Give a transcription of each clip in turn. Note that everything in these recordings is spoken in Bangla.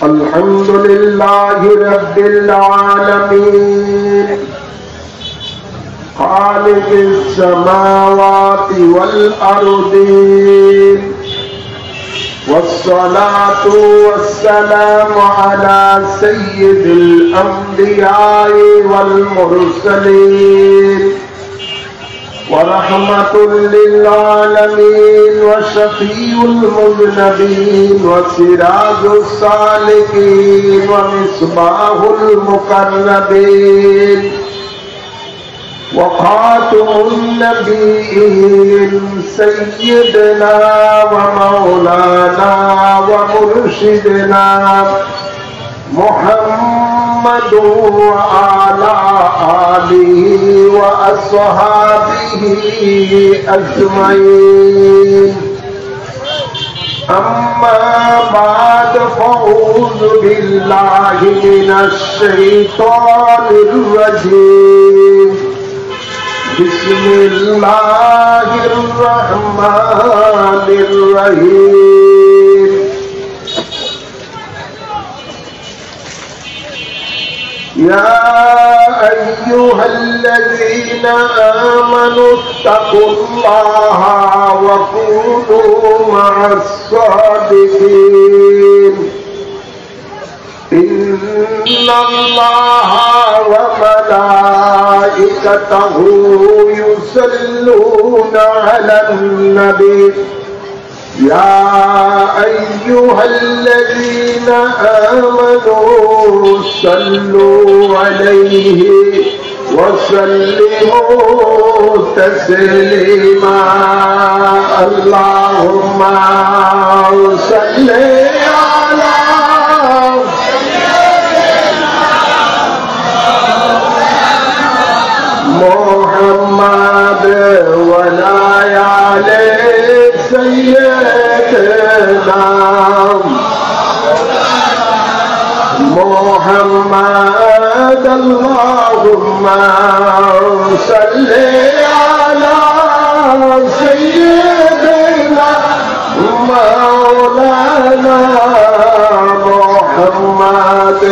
الحمد لله رب العالمين خالق السماوات والأرضين والصلاة والسلام على سيد الأنبياء والمرسلين ورحمة للعالمين وشفيع المذنبين وسراج السالكين ومصباح المقربين وخاتم النبيين سيدنا ومولانا ومرشدنا محمد وعلى آله وأصحابه أجمعين أما بعد فأعوذ بالله من الشيطان الرجيم بسم الله الرحمن الرحيم يا أيها الذين آمنوا اتقوا الله وكونوا مع الصادقين إن الله وملائكته يصلون على النبي يا أيها الذين آمنوا صلوا عليه وسلموا تسليما اللهم صل على محمد وعلى آل سيدنا محمد اللهم صل على سيدنا مولانا محمد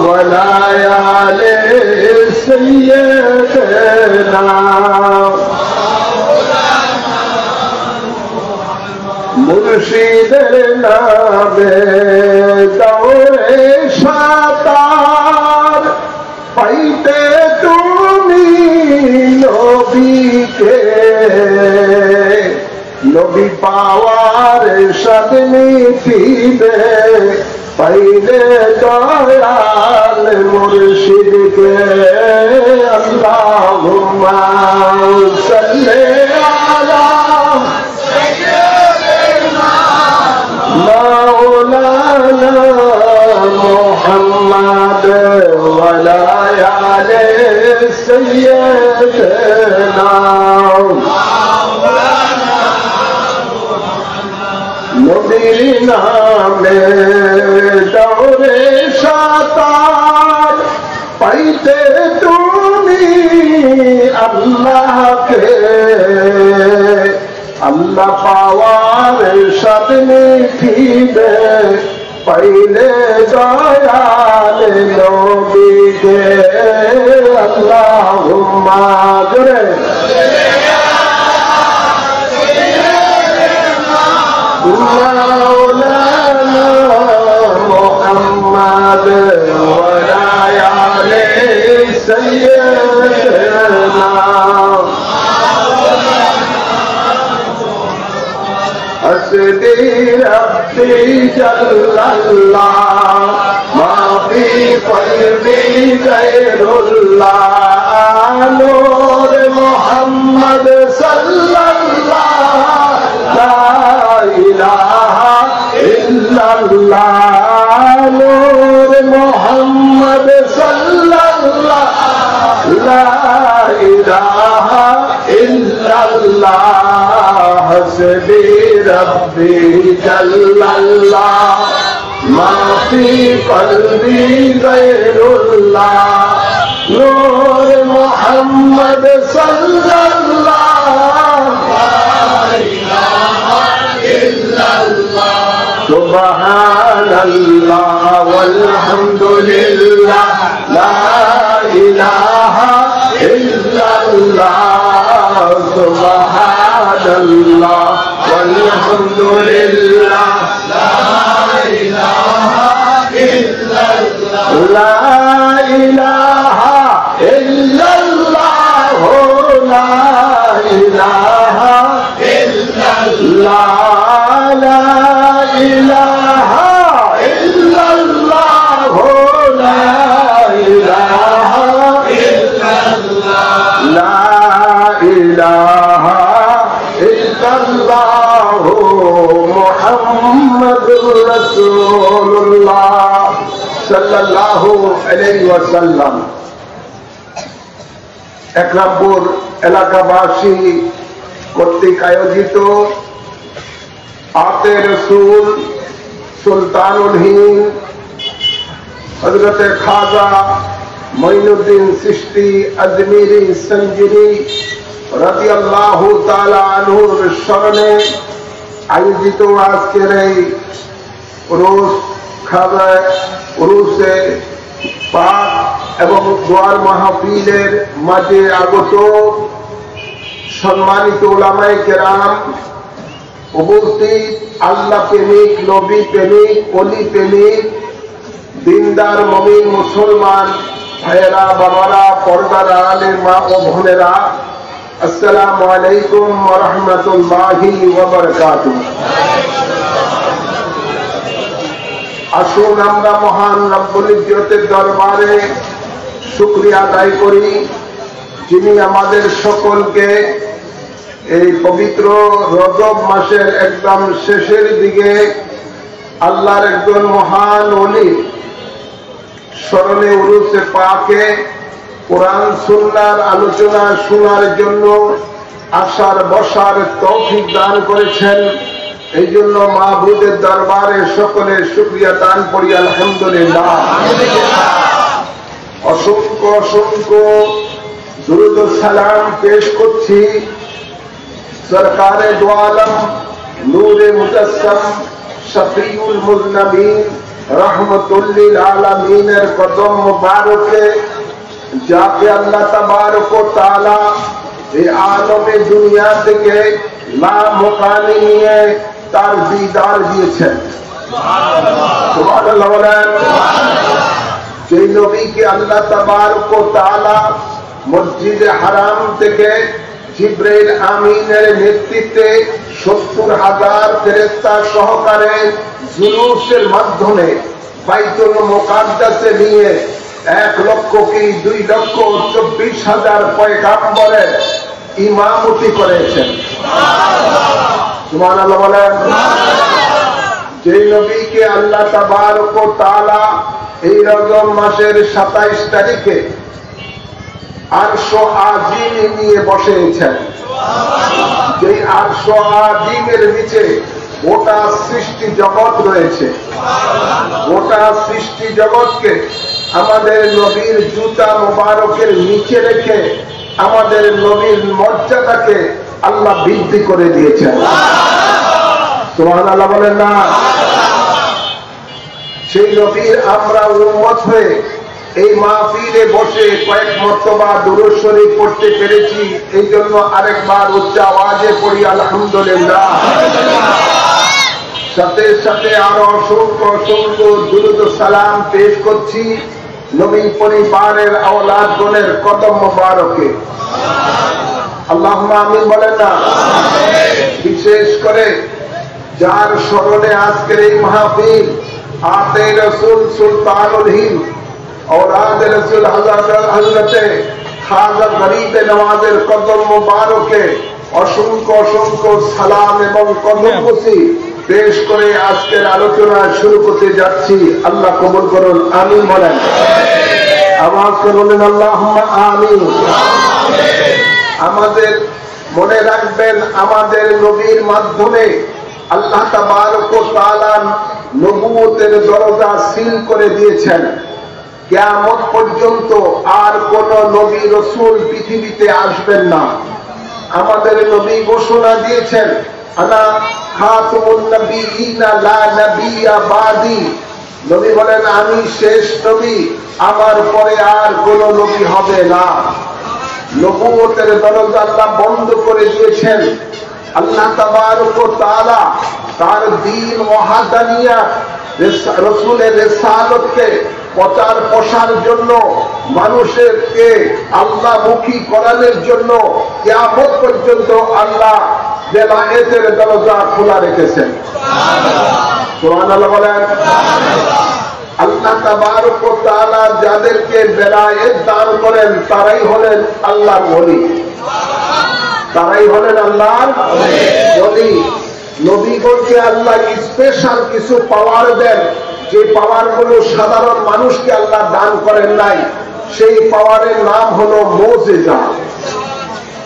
وعلى آل سيدنا মুর্শিদের নামে দৌড়ে সাতার পাইতে তুমি নবীকে নবী পাওয়ার সাধনী ফিরে পাইলে দয়াল মুর্শিদকে আল্লাহুম্মা সাল্লি আলা مولانا محمد وعلى آل سيدنا নবীর নামে দৌড়ে সাতার পাইতে তুমি আল্লাহকে আল্লাহ পাওয়ার সাধনে ফিরে পাইলে দয়াল নবীকে আল্লাহুম্মা জোরে মাওলানা মুহাম্মদ ওয়া আলি সাইয়্যিদিনা حسبي ربي جل الله ما في قلبي غير الله نور محمد صلى الله لا إله إلا الله نور محمد صلى الله لا إله إلا الله حسبي ربي جل الله ما في قلبي غير الله نور محمد صلى الله لا إله সুবহানাল্লাহ ওয়ালহামদুলিল্লাহ লা ইলাহা ইল্লাল্লাহ সুবহানাল্লাহ ওয়ালহামদুলিল্লাহ লা ইলাহা ইল্লাল্লাহ লা ইলাহা ইল্লাল্লাহ লা ইলাহা ইল্লাল্লাহ লা ইলাহা ইল্লাল্লাহ লা ইলাহা ইল্লাল্লাহ লা ইলাহা ইল্লাল্লাহ মুহাম্মাদুর রাসূলুল্লাহ সাল্লাল্লাহু আলাইহি ওয়াসাল্লাম। একরামপুর এলাকাবাসী কর্তৃক আয়োজিত আতে রসুল সুলতানুল হিন্দ হযরতে খাজা মঈনুদ্দিন চিশতি আজমিরি সঞ্জিরি রাদিয়াল্লাহু তাআলা আনহুর স্মরণে আয়োজিত আজকের এই উরুস খাজা উরুসে পাক এবং দোয়ার মাহফিলের মাঝে আগত সম্মানিত উলামায়ে কেরাম, উপস্থিত আল্লাহ প্রেমিক, নবী প্রেমিক, ওলি প্রেমিক, দিনদার মুমিন মুসলমান ভাইয়েরা, বাবারা, পর্দার আড়ালের মা ও বোনেরা, আসসালামু আলাইকুম ওয়া রাহমাতুল্লাহি ওয়া বারাকাতুহু। আসুন আমরা মহান রব্বুল ইজ্জতের দরবারে শুকরিয়া আদায় করি, যিনি আমাদের সকলকে এই পবিত্র রজব মাসের একদম শেষের দিকে আল্লাহর একজন মহান ওলি স্মরণে উরুসে পাকে কোরআন সুন্নাহর আলোচনা শোনার জন্য আসার বসার তৌফিক দান করেছেন। এই জন্য মাহবুদের দরবারে সকলে শুকরিয়া দান করি আলহামদুলিল্লাহ। অসংখ্য অসংখ্য দুরূদ ও সালাম পেশ করছি সরকারে দো আলম নূরে মুজাসসাম শফিউল মুজনবিন রহমতুল লিল আলামিনের কদম মুবারকে, যাকে আল্লাহ তাবারক ওয়া তাআলা এই আলমে দুনিয়া থেকে লামকানি নিয়ে তার দিদার দিয়েছেন। সুবহানাল্লাহ বলেন। যে নবীকে আল্লাহ তাবারক ওয়া তাআলা মসজিদে হারাম থেকে জিবরাইল আমিনের নেতৃত্বে ৭০,০০০ ফেরেশতা সহকারে জুলুসের মাধ্যমে বাইতুল মুকাদ্দাসে নিয়ে ১,০০,০০০ কি ২,২৪,০০০ পয়গাম্বরের ইমামতি করেছেন। সুবহানাল্লাহ বলেন। যে নবীকে আল্লাহ তাবারক ওয়া তাআলা এই রজব মাসের ২৭ তারিখে আরশ আজিম নিয়ে বসেছেন, যে আরশ আজিমের নিচে গোটা সৃষ্টি জগৎ রয়েছে, গোটা সৃষ্টি জগৎকে আমাদের নবীর জুতা মুবারকের নিচে রেখে আমাদের নবীর মর্যাদাকে আল্লাহ বৃদ্ধি করে দিয়েছেন। সুবহানাল্লাহ বলেন না। সেই নবীর আমরা উম্মত হয়ে এই মাহফিলে বসে কয়েক মর্তবা দুরূদ শরীফ পড়তে পেরেছি, এই জন্য আরেকবার উচ্চ আওয়াজে পড়ি আলহামদুলিল্লাহ। সাথে সাথে আরো অসংখ্য অসংখ্য দুরূদ ও সালাম পেশ করছি নবী পরিবারের আওলাদগণের কদম মুবারকে। আল্লাহুম্মা আমিন বলেন না। বিশেষ করে যার স্মরণে আজকের এই মাহফিল, আতে রসুল সুলতানুল হিন্দ औलाद रसूल हजरत खाजा गरीब नवाजेर कदम मुबारके असंख्य असंख्य सालाम एवं कदमबुसी पेश करे आजकेर आलोचना शुरू करते जाচ্ছি। আল্লাহ কবুল করুন, আমিন বলেন। আওয়াজ করে বলেন আল্লাহুম্মা আমিন। আমাদের মনে রাখবেন, আমাদের নবীর মাধ্যমে আল্লাহ তাবারক ওয়া তাআলা নবুয়তের দরজা সিল করে দিয়েছেন। কিয়ামত পর্যন্ত আর কোন নবী রাসূল পৃথিবীতে আসবেন না। আমাদের নবী ঘোষণা দিয়েছেন, আনা খাতুমুন নবিয়িনা লা নবিয়্যা বাদি, নবী বলেন আমি শেষ নবী, আমার পরে আর কোন নবী হবে না। নবুয়তের দরজা আল্লাহ বন্ধ করে দিয়েছেন। আল্লাহ তাবারক ওয়া তাআলা তার দ্বীন ওয়াহদানিয়াত, রাসূলের রিসালাতকে প্রচার প্রসার জন্য, মানুষকে আল্লাহমুখী করানোর জন্য কিয়ামত পর্যন্ত আল্লাহ বেলায়েতের দরজা খোলা রেখেছেন। সুবহানাল্লাহ বলেন। আল্লাহ তাবারক ওয়া তাআলা যাদেরকে বেলায়েত দান করেন তারাই হলেন আল্লাহর ওলি, তারাই হলেন আল্লাহর ওলি। নবীগণকে আল্লাহ স্পেশাল কিছু পাওয়ার দেন, যে পাওয়ার গুলো সাধারণ মানুষকে আল্লাহ দান করেন নাই। সেই পাওয়ারের নাম হলো মুজিজা।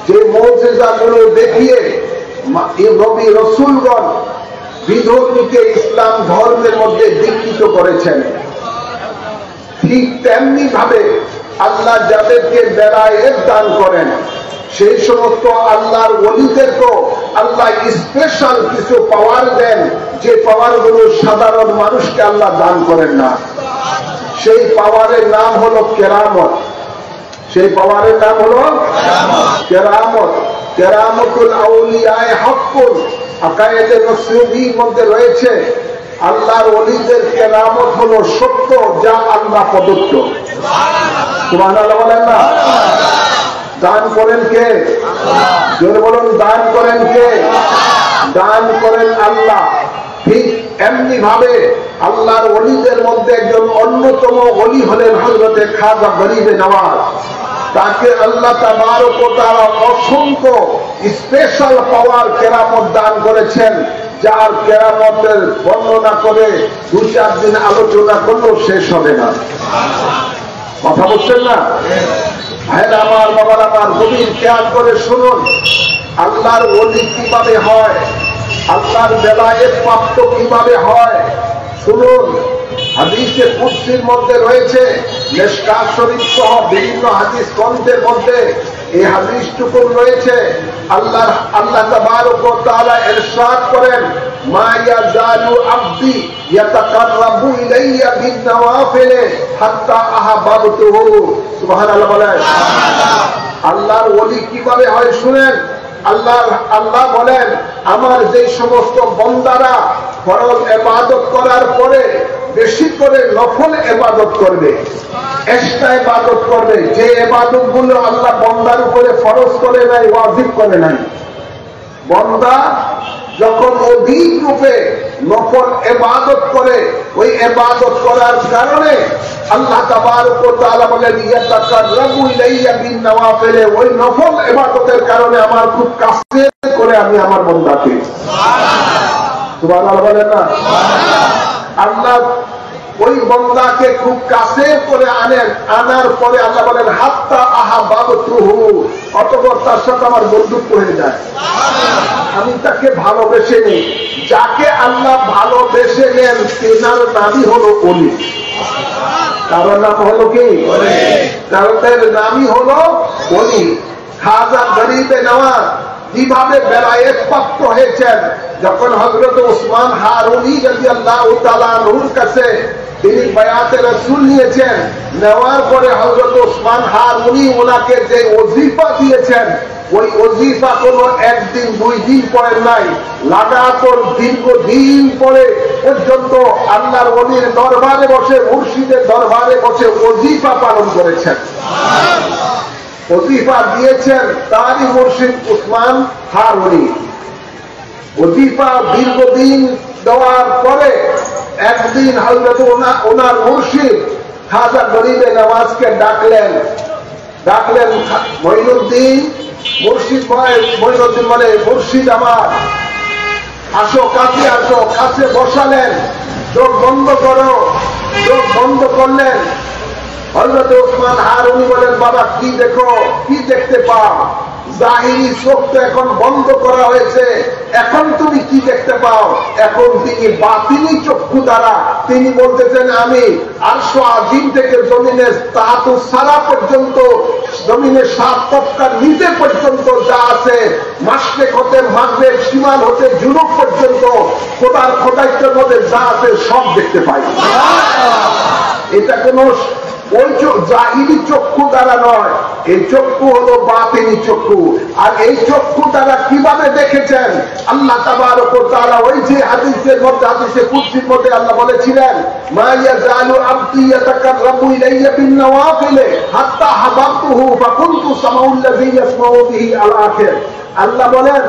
যে মুজিজা গুলো দেখিয়ে নবী রাসূলগণ বিধর্মীকে ইসলাম ধর্মের মধ্যে দীক্ষিত করেছেন, ঠিক তেমনি ভাবে আল্লাহ যাদেরকে বেলায়েত দান করেন সেই সমস্ত আল্লাহর ওলিদেরকেও আল্লাহ স্পেশাল কিছু পাওয়ার দেন, যে পাওয়ার গুলো সাধারণ মানুষকে আল্লাহ দান করেন না। সেই পাওয়ারের নাম হলো কেরামত। সেই পাওয়ারের নাম হলো কেরামত। কেরামতুল আউলিয়ায়ে হাক্কুন, আকায়েদে নসরুদ্দির মধ্যে রয়েছে আল্লাহর ওলিদের কেরামত হলো সত্য, যা আল্লাহ প্রদত্ত। সুবহানাল্লাহ বলেন না? দান করেন কে? জোরে বলুন, দান করেন কে? দান করেন আল্লাহ। ঠিক এমনি ভাবে আল্লাহর ওলিদের মধ্যে একজন অন্যতম ওলি হলেন হযরতে খাজা গরিবে নওয়াজ। তাকে আল্লাহ তাবারক ওয়া তাআলা অসংখ্য স্পেশাল পাওয়ার কেরামত দান করেছেন, যার কেরামতের বর্ণনা করে 2-4 দিন আলোচনা করলেও শেষ হবে না। কথা বলছেন না? ভাইরা আমার, বাবার আমার, গভীর খেয়াল করে শুনুন, আল্লাহর ওলি কিভাবে হয়, আল্লাহর বেলায়েত প্রাপ্ত কিভাবে হয় শুনুন। হাদিসে কুদসির মধ্যে রয়েছে, মিশকাত শরীফ সহ বিভিন্ন হাদিস গ্রন্থের মধ্যে এই হাদিসটুকু রয়েছে। আল্লাহ তাবারক ওয়া তাআলা ইরশাদ করেন, মা ইয়াজালু আবদি ইয়াতাকাররাবু ইলাইয়া বিন নওয়াফিল হাত্তা আহাব্বতুহু। সুবহানাল্লাহ বলেন। আল্লাহর ওলি কিভাবে হয় শুনেন। আল্লাহ বলেন, আমার যে সমস্ত বান্দারা ফরজ ইবাদত করার পরে বেশি করে নফল ইবাদত করবে, এক্সট্রা ইবাদত করবে, যে ইবাদত গুলো আল্লাহ বান্দার উপরে ফরজ করে নাই, ওয়াজিব করে নাই, বান্দা যখন অধিক রূপে নফল ইবাদত করে, ওই ইবাদত করার কারণে আল্লাহ তাবারক ওয়া তাআলা বলেন, ইয়াতাকাররাবু ইলাইয়া বিন নওয়াফিল, ওই নফল ইবাদতের কারণে আমার খুব কাছে করে আমি আমার বান্দাকে। সুবহানাল্লাহ বলেন না? আল্লাহ ওই বান্দাকে খুব কাছে করে আনেন, আনার পরে আল্লাহ বলেন, হাত্তা আহাব্বতুহু, অতঃপর তার সাথে আমার বন্ধুত্ব হয়ে যায়, আমি তাকে ভালোবেসে নিই। যাকে আল্লাহ ভালোবেসে নেন তেনার নামই হলো ওলি। তার নাম হলো কি? তাদের নামই হলো ওলি। খাজা গরিবে নওয়াজ কিভাবে বেলায়েত প্রাপ্ত হয়েছেন, যখন হযরত ওসমান হারুনি রাদিয়াল্লাহু তাআলা আনহুর কাছে তিনি বায়াতে রাসূল নিয়েছেন, নেওয়ার পরে হযরত ওসমান হারুনি ওনাকে যে ওজিফা দিয়েছেন, ওই ওজিফা কোনো একদিন 2 দিন পরে নাই, লাগাতার দীর্ঘদিন পরে পর্যন্ত আল্লাহর ওলির দরবারে বসে, মুর্শিদের দরবারে বসে ওজিফা পালন করেছেন। ওজিফা দিয়েছেন তারই মুর্শিদ ওসমান হারুনি। ওজিফা দীর্ঘদিন দেওয়ার পরে একদিন হযরত ওনার মুর্শিদ খাজা গরিবে নওয়াজকে ডাকলেন। মঈনুদ্দিন, মুর্শিদ মঈনুদ্দিন বলে, মুর্শিদ আমার, আসো কাছে, আসো কাছে। বসালেন, চোখ বন্ধ করো। চোখ বন্ধ করলেন। হযরত ওসমান হারুনি বলেন, বাবা কি দেখো, কি দেখতে পাও? জাহিরি চোখ তো এখন বন্ধ করা হয়েছে, এখন তুমি কি দেখতে পাও? এখন তিনি বাতিনি চক্ষু দ্বারা তিনি বলতেছেন, আমি আরশ আজিম থেকে জমিনের তাহাতুস সারা পর্যন্ত জমিনে 7 তবকার নিচে পর্যন্ত যা আছে, মাশরিক হতে মাগরিব, শিমাল হতে জুনুব পর্যন্ত খোদার খোদাইত্বের মধ্যে যা আছে সব দেখতে পাই। এটা কোন ওই জাহিরি চক্ষু দ্বারা নয়, এই চক্ষু হলো বাতিনি চক্ষু। আর এই চক্ষু দ্বারা কিভাবে দেখেছেন আল্লাহ তাবারক ওয়া তাআলা? ওই যে হাদিসের মধ্যে, হাদিসে কুদসির মধ্যে আল্লাহ বলেছিলেন, মা ইয়াজালু আবদি ইয়াতাকাররাবু ইলাইয়া বিন নওয়াফিল হাত্তা হাবাবতুহু ফাকুনতু সামাউল্লাযী ইয়াসমাউ বিহি আল আখির। আল্লাহ বলেন,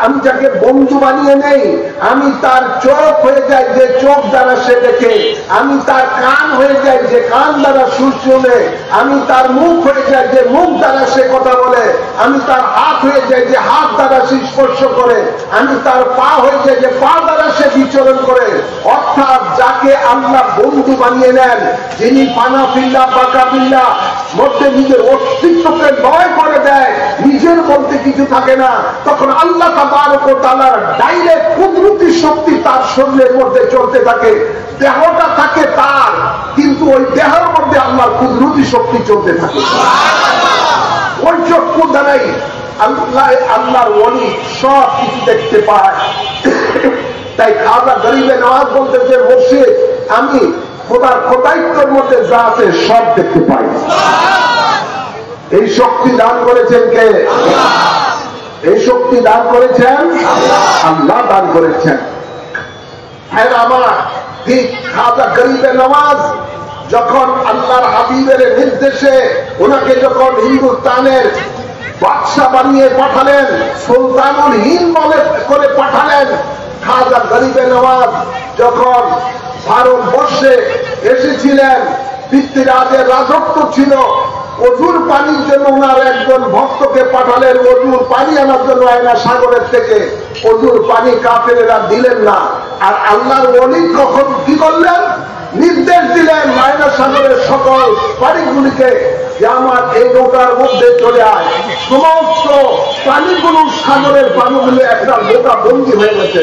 আমি যাকে বন্ধু বানিয়ে নেই, আমি তার চোখ হয়ে যাই যে চোখ দ্বারা সে দেখে, আমি তার কান হয়ে যাই যে কান দ্বারা শুনে, আমি তার মুখ হয়ে যাই যে মুখ দ্বারা সে কথা বলে, আমি তার হাত হয়ে যাই যে হাত দ্বারা সে স্পর্শ করে, আমি তার পা হয়ে যাই যে পা দ্বারা সে বিচরণ করে। অর্থাৎ যাকে আল্লাহ বন্ধু বানিয়ে নেন, যিনি পানা ফিল্লা বাঁকা ফিল্লা মধ্যে নিজের অস্তিত্বকে লয় করে দেয়, নিজের মধ্যে কিছু থাকে না, তখন আল্লাহ তাবারক ওয়া তাআলার ডাইরেক্ট কুদরতি শক্তি তার শরীরের মধ্যে চলতে থাকে। দেহটা থাকে তার, কিন্তু ওই দেহের মধ্যে আল্লাহর কুদরতি শক্তি চলতে থাকে। ওই চক্ষু দ্বারাই আল্লাহর ওলি সব কিছু দেখতে পায়। তাই খাজা গরিবে নওয়াজ বলতেছে, মুর্শিদ আমি খোদার খোদাইত্বের মধ্যে যা আছে সব দেখতে পাই। এই শক্তি দান করেছেন কে? এই শক্তি দান করেছেন আল্লাহ দান করেছেন। হ্যাঁ আমার ঠিক খাজা গরিবে নওয়াজ যখন আল্লাহর হাবিবের নির্দেশে ওনাকে যখন হিন্দুস্তানের বাদশা বানিয়ে পাঠালেন, সুলতানুল হিন্দ করে পাঠালেন, খাজা গরিবে নওয়াজ যখন ভারতবর্ষে এসেছিলেন, পৃথ্বীরাজের রাজত্ব ছিল, অজুর পানির জন্য ওনার একজন ভক্তকে পাঠালেন অজুর পানি আনার জন্য আয়না সাগরের থেকে। অজুর পানি কাফেরেরা দিলেন না, আর আল্লাহর ওলি কখন কি করলেন? নির্দেশ দিলেন আয়না সাগরের সকল পানিগুলিকে যে আমার এই নৌকার মধ্যে চলে আয়। সমস্ত পানিগুলো, সাগরের পানিগুলো একটা নৌকা বন্দী হয়ে গেছে।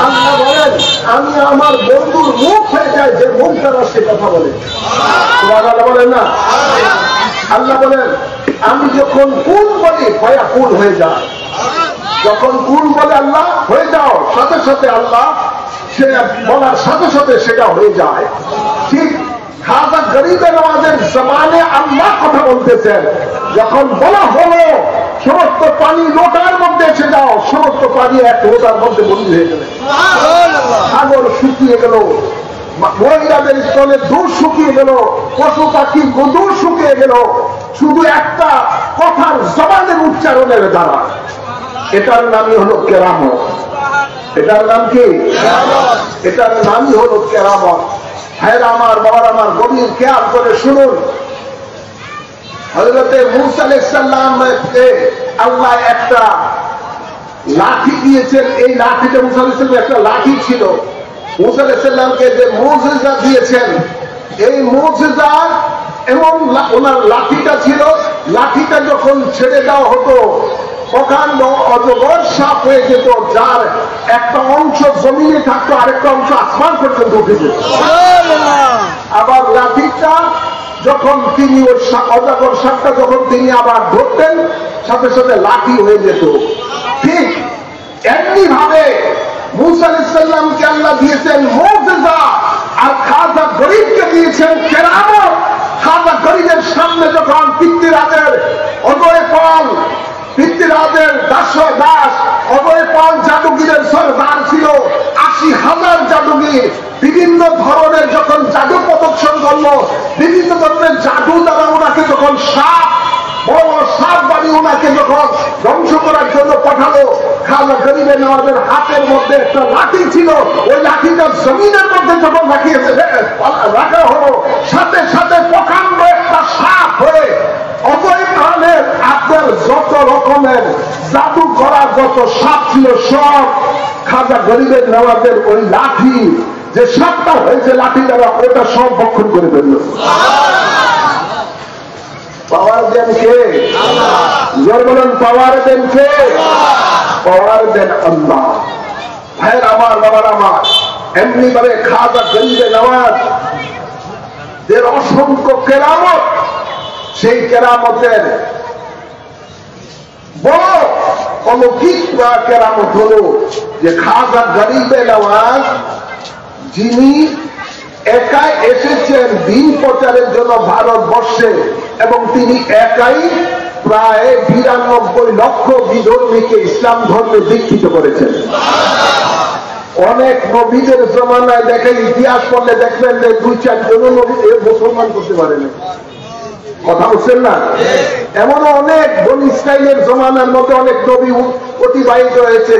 আল্লাহ বলেন, আমি আমার বন্ধুর মুখ হয়ে যাই যে মুখ দ্বারা সে কথা বলে। আল্লাহ বলেন না, আল্লাহ বলেন আমি যখন কুল বলি ভয়া কুল হয়ে যায়। যখন কুল বলে আল্লাহ হয়ে যাও, সাথে সাথে আল্লাহ সে বলার সাথে সাথে সেটা হয়ে যায়। ঠিক খাজা গরিবে নওয়াজের জমানে আল্লাহ কথা বলতেছেন, যখন বলা হলো সমস্ত পানি লোটার মধ্যে এসে যাও, সমস্ত পানি এক লোটার মধ্যে বন্দী হয়ে গেল। সাগর শুকিয়ে গেল, মহিলাদের স্তনে দুধ শুকিয়ে গেল, পশু পাখির গোদুর শুকিয়ে গেল, শুধু একটা কথার জবানের উচ্চারণের দ্বারা। এটার নামই হলো কেরামত। এটার নাম কি? এটার নামই হলো কেরামত। হ্যাঁ আমার বাবার, আমার গভীর খেয়াল করে শুনুন। হযরতে মূসা আলাইহিস সালামকে আল্লাহ একটা লাঠি দিয়েছেন। এই লাঠিটা মূসা আলাইহিস সালামের একটা লাঠি ছিল। মূসা আলাইহিস সালামকে যে মুজিজা দিয়েছেন, এই মুজিজা এবং ওনার লাঠিটা ছিল, লাঠিটা যখন ছেড়ে দেওয়া হতো প্রকাণ্ড অজগর সাপ হয়ে যেত, যার একটা অংশ জমিনে থাকতো, আরেকটা অংশ আসমান পর্যন্ত উঠে যেত। আবার লাঠিটা যখন তিনি ওই অজগর সাপটা যখন তিনি আবার ধরতেন, সাথে সাথে লাঠি হয়ে যেত। ঠিক এমনি ভাবে মূসা আলাইহিস সালামকে আল্লাহ দিয়েছেন মুজিজা, আর খাজা গরিবকে দিয়েছেন কেরামত। খাজা গরিবের সামনে যখন পৃথ্বীরাজের অজয় পাল, পৃথ্বীরাজের দাস অজয় পাল জাদুগিরের সরদার ছিল, ৮০,০০০ জাদুগির বিভিন্ন ধরনের যখন জাদু প্রদর্শন করলো, বিভিন্ন ধরনের জাদু দ্বারা ওনাকে যখন সাপ, বড় সাপ বানিয়ে ওনাকে যখন ধ্বংস করার জন্য পাঠালো, খাজা গরিবে নওয়াজের হাতের মধ্যে একটা লাঠি ছিল। ওই লাঠিটা জমিনের মধ্যে যখন রাখা হলো, সাথে সাথে প্রকাণ্ড একটা সাপ হয়ে অজয় পালের আপনার যত রকমের জাদু করার যত সাপ ছিল সব খাজা গরিবের নওয়াজের ওই লাঠি যে সাপটা হয়েছে লাঠি দ্বারা ওটা সব ভক্ষণ করে ফেলল। পাওয়ার দেন কে? জোর বলেন, পাওয়ার দেন কে? পাওয়ার দেন আল্লাহ। ভাইয়ের আমার, বাবার আমার, এমনি ভাবে খাজা গরিবে নওয়াজ এর অসংখ্য কেরামত সেই কেরামতের বড় অলৌকিক কেরামত হল যে খাজা গরিবে নওয়াজ যিনি একাই এসেছেন দিন প্রচারের জন্য ভারতবর্ষে, এবং তিনি একাই প্রায় 92 লক্ষ বিধর্মীকে ইসলাম ধর্মে দীক্ষিত করেছেন। অনেক নবীদের জমানায় দেখেন, ইতিহাস পড়লে দেখবেন যে 2-4 জন নবী মুসলমান করতে পারেন। কথা বলছেন না? এমনও অনেক বনি ইসরাইলের জমানার মধ্যে অনেক নবী অতিবাহিত হয়েছে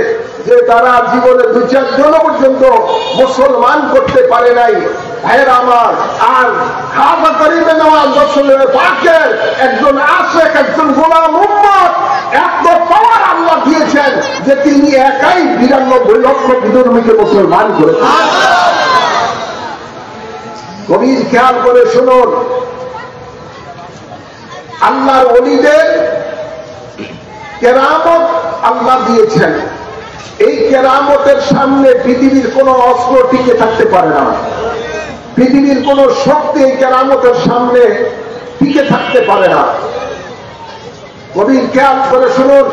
যে তারা জীবনে 2-4 জন পর্যন্ত মুসলমান করতে পারে নাই। ভাইয়ের আমার, আর খাজা গরিবে নওয়াজ রাসূলের পাকের একজন আশিক, একজন গোলাম উম্মত, এত পাওয়ার আল্লাহ দিয়েছেন যে তিনি একাই 92 লক্ষ বিধর্মীকে মুসলমান করেছেন। গভীর খেয়াল করে শুনুন, আল্লাহর ওলিদের কেরামত আল্লাহ দিয়েছেন। এই কেরামতের সামনে পৃথিবীর কোন অস্ত্র টিকে থাকতে পারে না। পৃথিবীর কোন শক্তি এই কেরামতের সামনে টিকে থাকতে পারে না। গভীর খেয়াল করে শুনুন,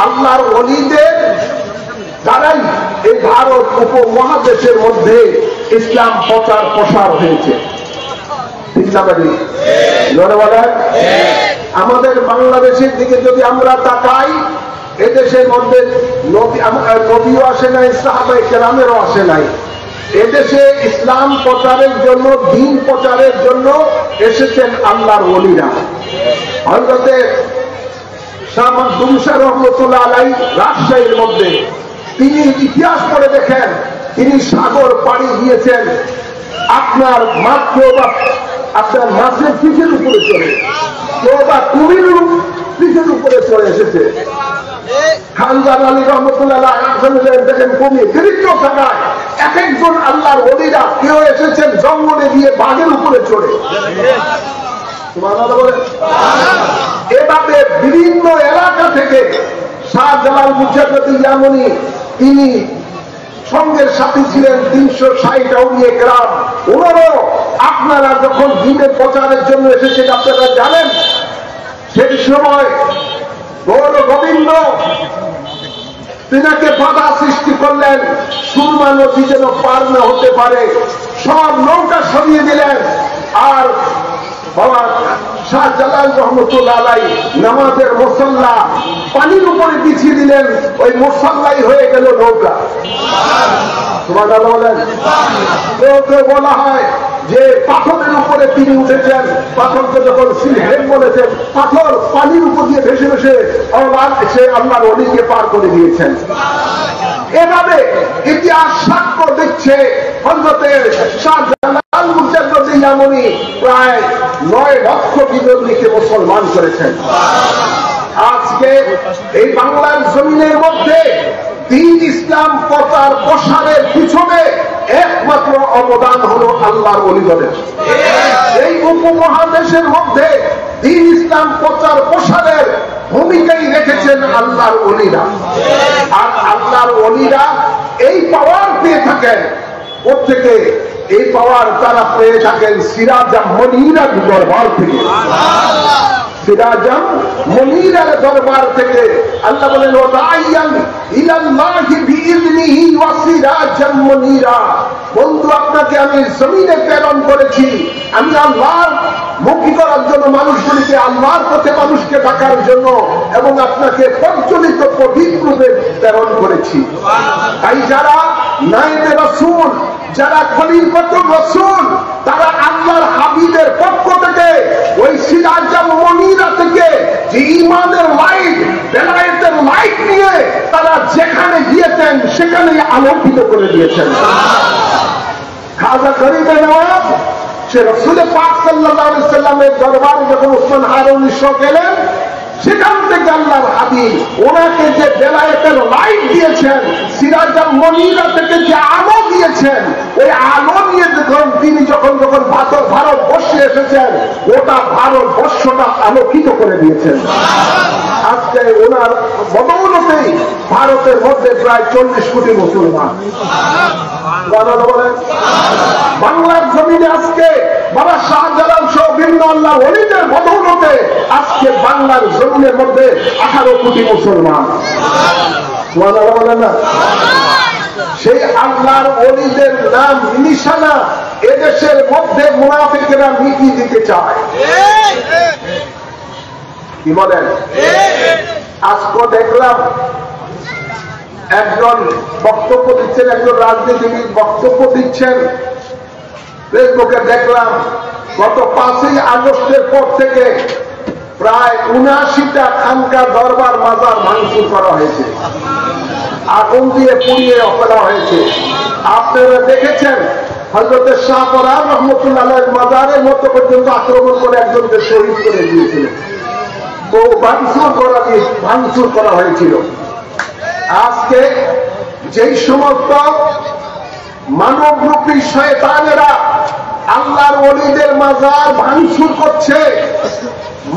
আল্লাহর ওলিদের দ্বারাই এই ভারত উপমহাদেশের মধ্যে ইসলাম প্রচার প্রসার হয়েছে। আমাদের বাংলাদেশের দিকে যদি আমরা তাকাই, এদেশের মধ্যে নবীও আসে নাই, সাহাবায়ে কেরামেরও আসে নাই। এদেশে ইসলাম প্রচারের জন্য, দ্বীন প্রচারের জন্য এসেছেন আল্লাহর ওলিরা। হযরতে শাহ মাকদুম শাহ রহমাতুল্লাহ আলাইহি রাজশাহীর মধ্যে, তিনি ইতিহাস পড়ে দেখেন, তিনি সাগর পাড়ি দিয়েছেন আপনার মাত্র আপনার মাছের পিঠের উপরে চলে, কেউ বা কুমির পিঠের উপরে চলে এসেছে। খানজান আলী রহমতুল্লাহ দেখেন কুমির দীর্ঘ থাকায় এক একজন আল্লাহর ওলিরা কেউ এসেছেন জঙ্গলে গিয়ে বাঘের উপরে চড়ে। এভাবে বিভিন্ন এলাকা থেকে শাহজালাল মুজাদ্দিদ ইয়ামানি, তিনি সঙ্গের সাথী ছিলেন 360 আউলিয়া কেরাম। ওনারও আপনারা যখন দ্বীনের প্রচারের জন্য এসেছেন, আপনারা জানেন সেই সময় গৌর গোবিন্দ তিনাকে বাধা সৃষ্টি করলেন, সুরমা নদী যেন পার না হতে পারে, সব নৌকা সরিয়ে দিলেন। আর বাবা শাহজালাল রহমতুল্লাহ আলাইহি নামাজের মুসাল্লা পানির উপরে বিছিয়ে দিলেন, ওই মুসাল্লাই হয়ে গেল নৌকা। সুবহানাল্লাহ বলেন। কেউ বলা হয় যে পাথরের উপরে তিনি উঠেছেন, পাথরকে যখন সিলহেন বলেছেন, পাথর পানির উপর দিয়ে ভেসে ভেসে সে আল্লাহর ওলিকে পার করে দিয়েছেন। এভাবে ইতিহাস সাক্ষ্য দিচ্ছে হযরতে শাহজালাল মুজাদ্দিদ ইয়ামানি প্রায় 9 লক্ষ বিধর্মীকে মুসলমান করেছেন। আজকে এই বাংলার জমিনের মধ্যে দ্বীন ইসলাম প্রচার প্রসারের পিছনে একমাত্র অবদান হলো আল্লাহর ওলিদের। এই উপমহাদেশের মধ্যে দ্বীন ইসলাম প্রচার প্রসারের ভূমিকাই রেখেছেন আল্লাহর ওলিরা। আর আল্লাহর ওলিরা এই পাওয়ার পেয়ে থাকেন প্রত্যেকে, এই পাওয়ার তারা পেয়ে থাকেন সিরাজা মনিরার দরবার থেকে। সিরাজাম মনিরার দরবার থেকে আল্লাহ বলেন, ওয়াদাইয়ান ইলাল্লাহি বিইذনিহি ওয়া সিরাজাম মনিরা। বন্ধু, আপনাকে আমি জমিনে প্রেরণ করেছি, আমি আল্লাহর মুখী করার জন্য, মানুষগুলিকে আল্লাহর পথে মানুষকে ডাকার জন্য, এবং আপনাকে প্রজ্বলিত প্রদীপ রূপে প্রেরণ করেছি। তাই যারা নায়েবে রাসূল, যারা খলিফাতুর রাসূল, তারা আল্লাহর হাবিবের পক্ষ থেকে ওই সিরাজাম মনিরা থেকে যে ঈমানের লাইট, বেলায়েতের লাইট নিয়ে তারা যেখানে গিয়েছেন সেখানেই আলোকিত করে দিয়েছেন। খাজা গরিবে নওয়াজ সে রাসূল পাক সাল্লাল্লাহু আলাইহি সাল্লামের দরবারে যখন উসমান হারুনি শো গেলেন, সেখান থেকে আল্লাহর হাবিব ওনাকে যে বেলায়েতের লাইট দিয়েছেন, সিরাজাম মনিরা থেকে যে আলো দিয়েছেন, ওই আলো নিয়ে তিনি যখন ভারতবর্ষে এসেছেন, ওটা ভারতবর্ষটা আলোকিত করে দিয়েছেন। আজ আজকে ওনার বদৌলতেই ভারতের মধ্যে প্রায় 40 কোটি মুসলমান। বলেন বাংলার জমিনে আজকে বাবা শাহজালাল সহ বিভিন্ন আল্লাহ ওলিদের বদৌলতে আজকে বাংলার জমিনের মধ্যে 18 কোটি মুসলমান। বলেন না, সেই আল্লাহর ওলিদের নাম নিশানা এদেশের মধ্যে মুনাফিকেরা মিটিয়ে দিতে চায়। কি বলেন? আজকে দেখলাম একজন বক্তব্য দিচ্ছেন, একজন রাজনীতিবিদ বক্তব্য দিচ্ছেন, ফেসবুকে দেখলাম গত 5ই আগস্টের পর থেকে প্রায় 79টা খানকা দরবার মাজার ভাঙচুর করা হয়েছে, আগুন দিয়ে পুড়িয়ে ফেলা হয়েছে। আপনারা দেখেছেন হযরত শাহ পরান রহমতুল্লাহ মাজারের মতো পর্যন্ত আক্রমণ করে একজনকে শহীদ করে দিয়েছিলেন, তো ভাঙচুর করা হয়েছিল। আজকে যেই সমস্ত মানবরূপী শয়তানেরা আল্লাহর ওলিদের মাজার ভাঙচুর করছে,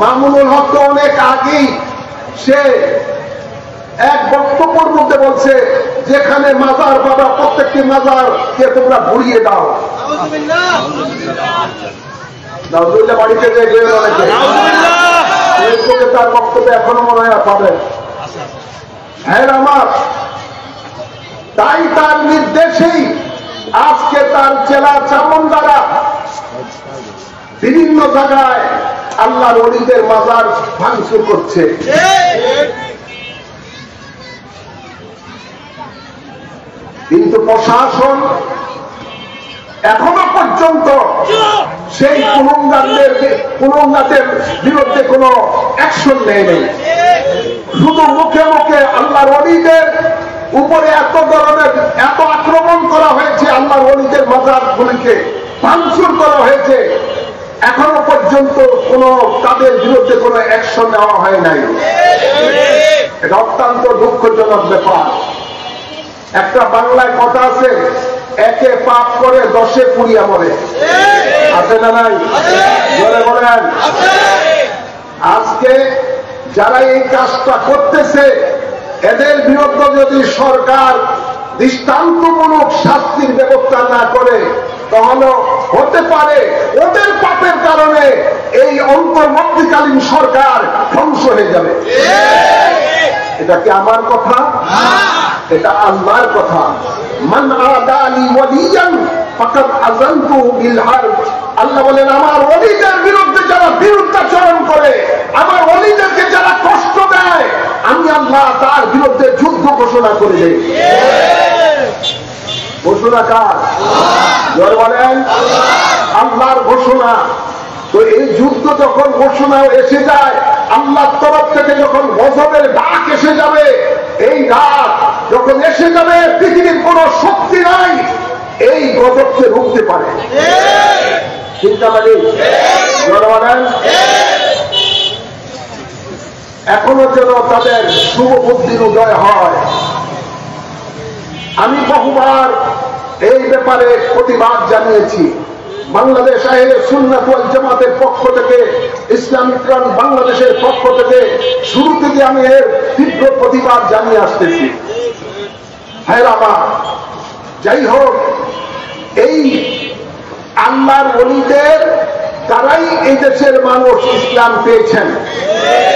মামুনুল হক তো অনেক আগেই সে এক বক্তব্যের মধ্যে বলছে যেখানে মাজার বাবা প্রত্যেকটি মাজারকে তোমরা ঘুরিয়ে দাও। বাড়িতে যে গেলেন অনেকে তার বক্তব্য এখনো মনে হয় পাবেন। হ্যাঁ আমার, তাই তার নির্দেশেই আজকে তার জেলা চামুন্ডারা বিভিন্ন জায়গায় আল্লাহর ওলিদের মাজার ভাঙচুর করছে। কিন্তু প্রশাসন এখনো পর্যন্ত সেই কুলঙ্গাদের বিরুদ্ধে কোনো অ্যাকশন নেয়নি। শুধু মুখে মুখে আল্লাহর ওলিদের উপরে এত ধরনের এত আক্রমণ করা হয়েছে, আল্লাহর ওলিদের মাজারগুলিকে ভাঙচুর করা হয়েছে, এখনো পর্যন্ত কোনো তাদের বিরুদ্ধে কোনো অ্যাকশন নেওয়া হয় নাই। এটা অত্যন্ত দুঃখজনক ব্যাপার। একটা বাংলায় কথা আছে, একে পাপ করে 10-এ পুড়িয়া মরে, আছে না নাই? বলে বলেন। আজকে যারা এই কাজটা করতেছে এদের বিরুদ্ধে যদি সরকার দৃষ্টান্তমূলক শাস্তির ব্যবস্থা না করে তাহলে হতে পারে ওদের পাপের কারণে এই অন্তর্বর্তীকালীন সরকার ধ্বংস হয়ে যাবে। এটা কি আমার কথা? এটা আল্লাহর কথা। মান আদালি ওয়ালিয়ান ফাকাদ আযানতুহু বিল হারব। আল্লাহ বলেন আমার ওলিদের বিরুদ্ধে যারা বিরুদ্ধাচরণ করে, আমার ওলিদেরকে যারা কষ্ট দেয়, আমি আল্লাহ তার বিরুদ্ধে যুদ্ধ ঘোষণা করে দেই। ঘোষণা কার? জোরে বলেন। আল্লাহর ঘোষণা। তো এই যুদ্ধ যখন ঘোষণা এসে যায়, আল্লাহর তরফ থেকে যখন গজবের ডাক এসে যাবে, এই ডাক যখন এসে যাবে পৃথিবীর কোন শক্তি নাই এই গজবকে রুখতে পারে। চিন্তা লাগে। জোরে বলেন। এখনো যেন তাদের শুভ বুদ্ধির উদয় হয়। আমি বহুবার এই ব্যাপারে প্রতিবাদ জানিয়েছি। বাংলাদেশ আহলে সুন্নাত ওয়াল জামাতের পক্ষ থেকে, ইসলামিক ফ্রন্ট বাংলাদেশের পক্ষ থেকে শুরু থেকে আমি এর তীব্র প্রতিবাদ জানিয়ে আসতেছি। হ্যাঁ আমার, যাই হোক, এই আল্লাহর ওলিদের তারাই এই দেশের মানুষ ইসলাম পেয়েছেন।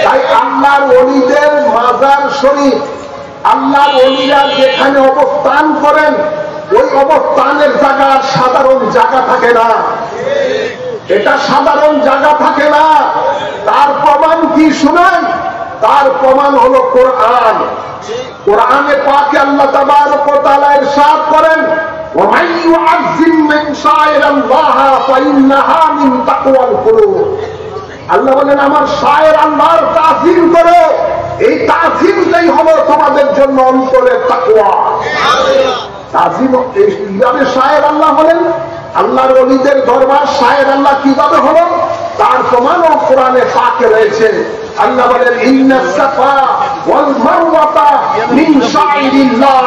তাই আল্লাহর ওলিদের মাজার শরীফ, আল্লাহর ওলিরা যেখানে অবস্থান করেন ওই অবস্থানের জায়গা সাধারণ জায়গা থাকে না। এটা সাধারণ জায়গা থাকে না। তার প্রমাণ কি শুনেন? তার প্রমাণ হলো কোরআন। কোরআনে পাকে আল্লাহ তাবারক ওয়া তাআলা ইরশাদ করেন, ওয়া মান ইউআযযিম মিন শাইরাল্লাহ ফাইন্নাহা মিন তাকওয়াল কুলুব। আল্লাহ বলেন আমার শায়ের আল্লাহর তাযীম করো, এই তাযীমটাই হলো তোমাদের জন্য অন্তরের তাকওয়া। তাযীম কিভাবে শায়ের আল্লাহ হলেন? আল্লাহর ওলিদের দরবার শায়ের আল্লাহ কিভাবে হলো তার প্রমাণও কোরআনে পাকে রয়েছে। আল্লাহ বলেন ইন্নাস সাফা ওয়াল মারওয়াতা মিন শাইরিল্লাহ।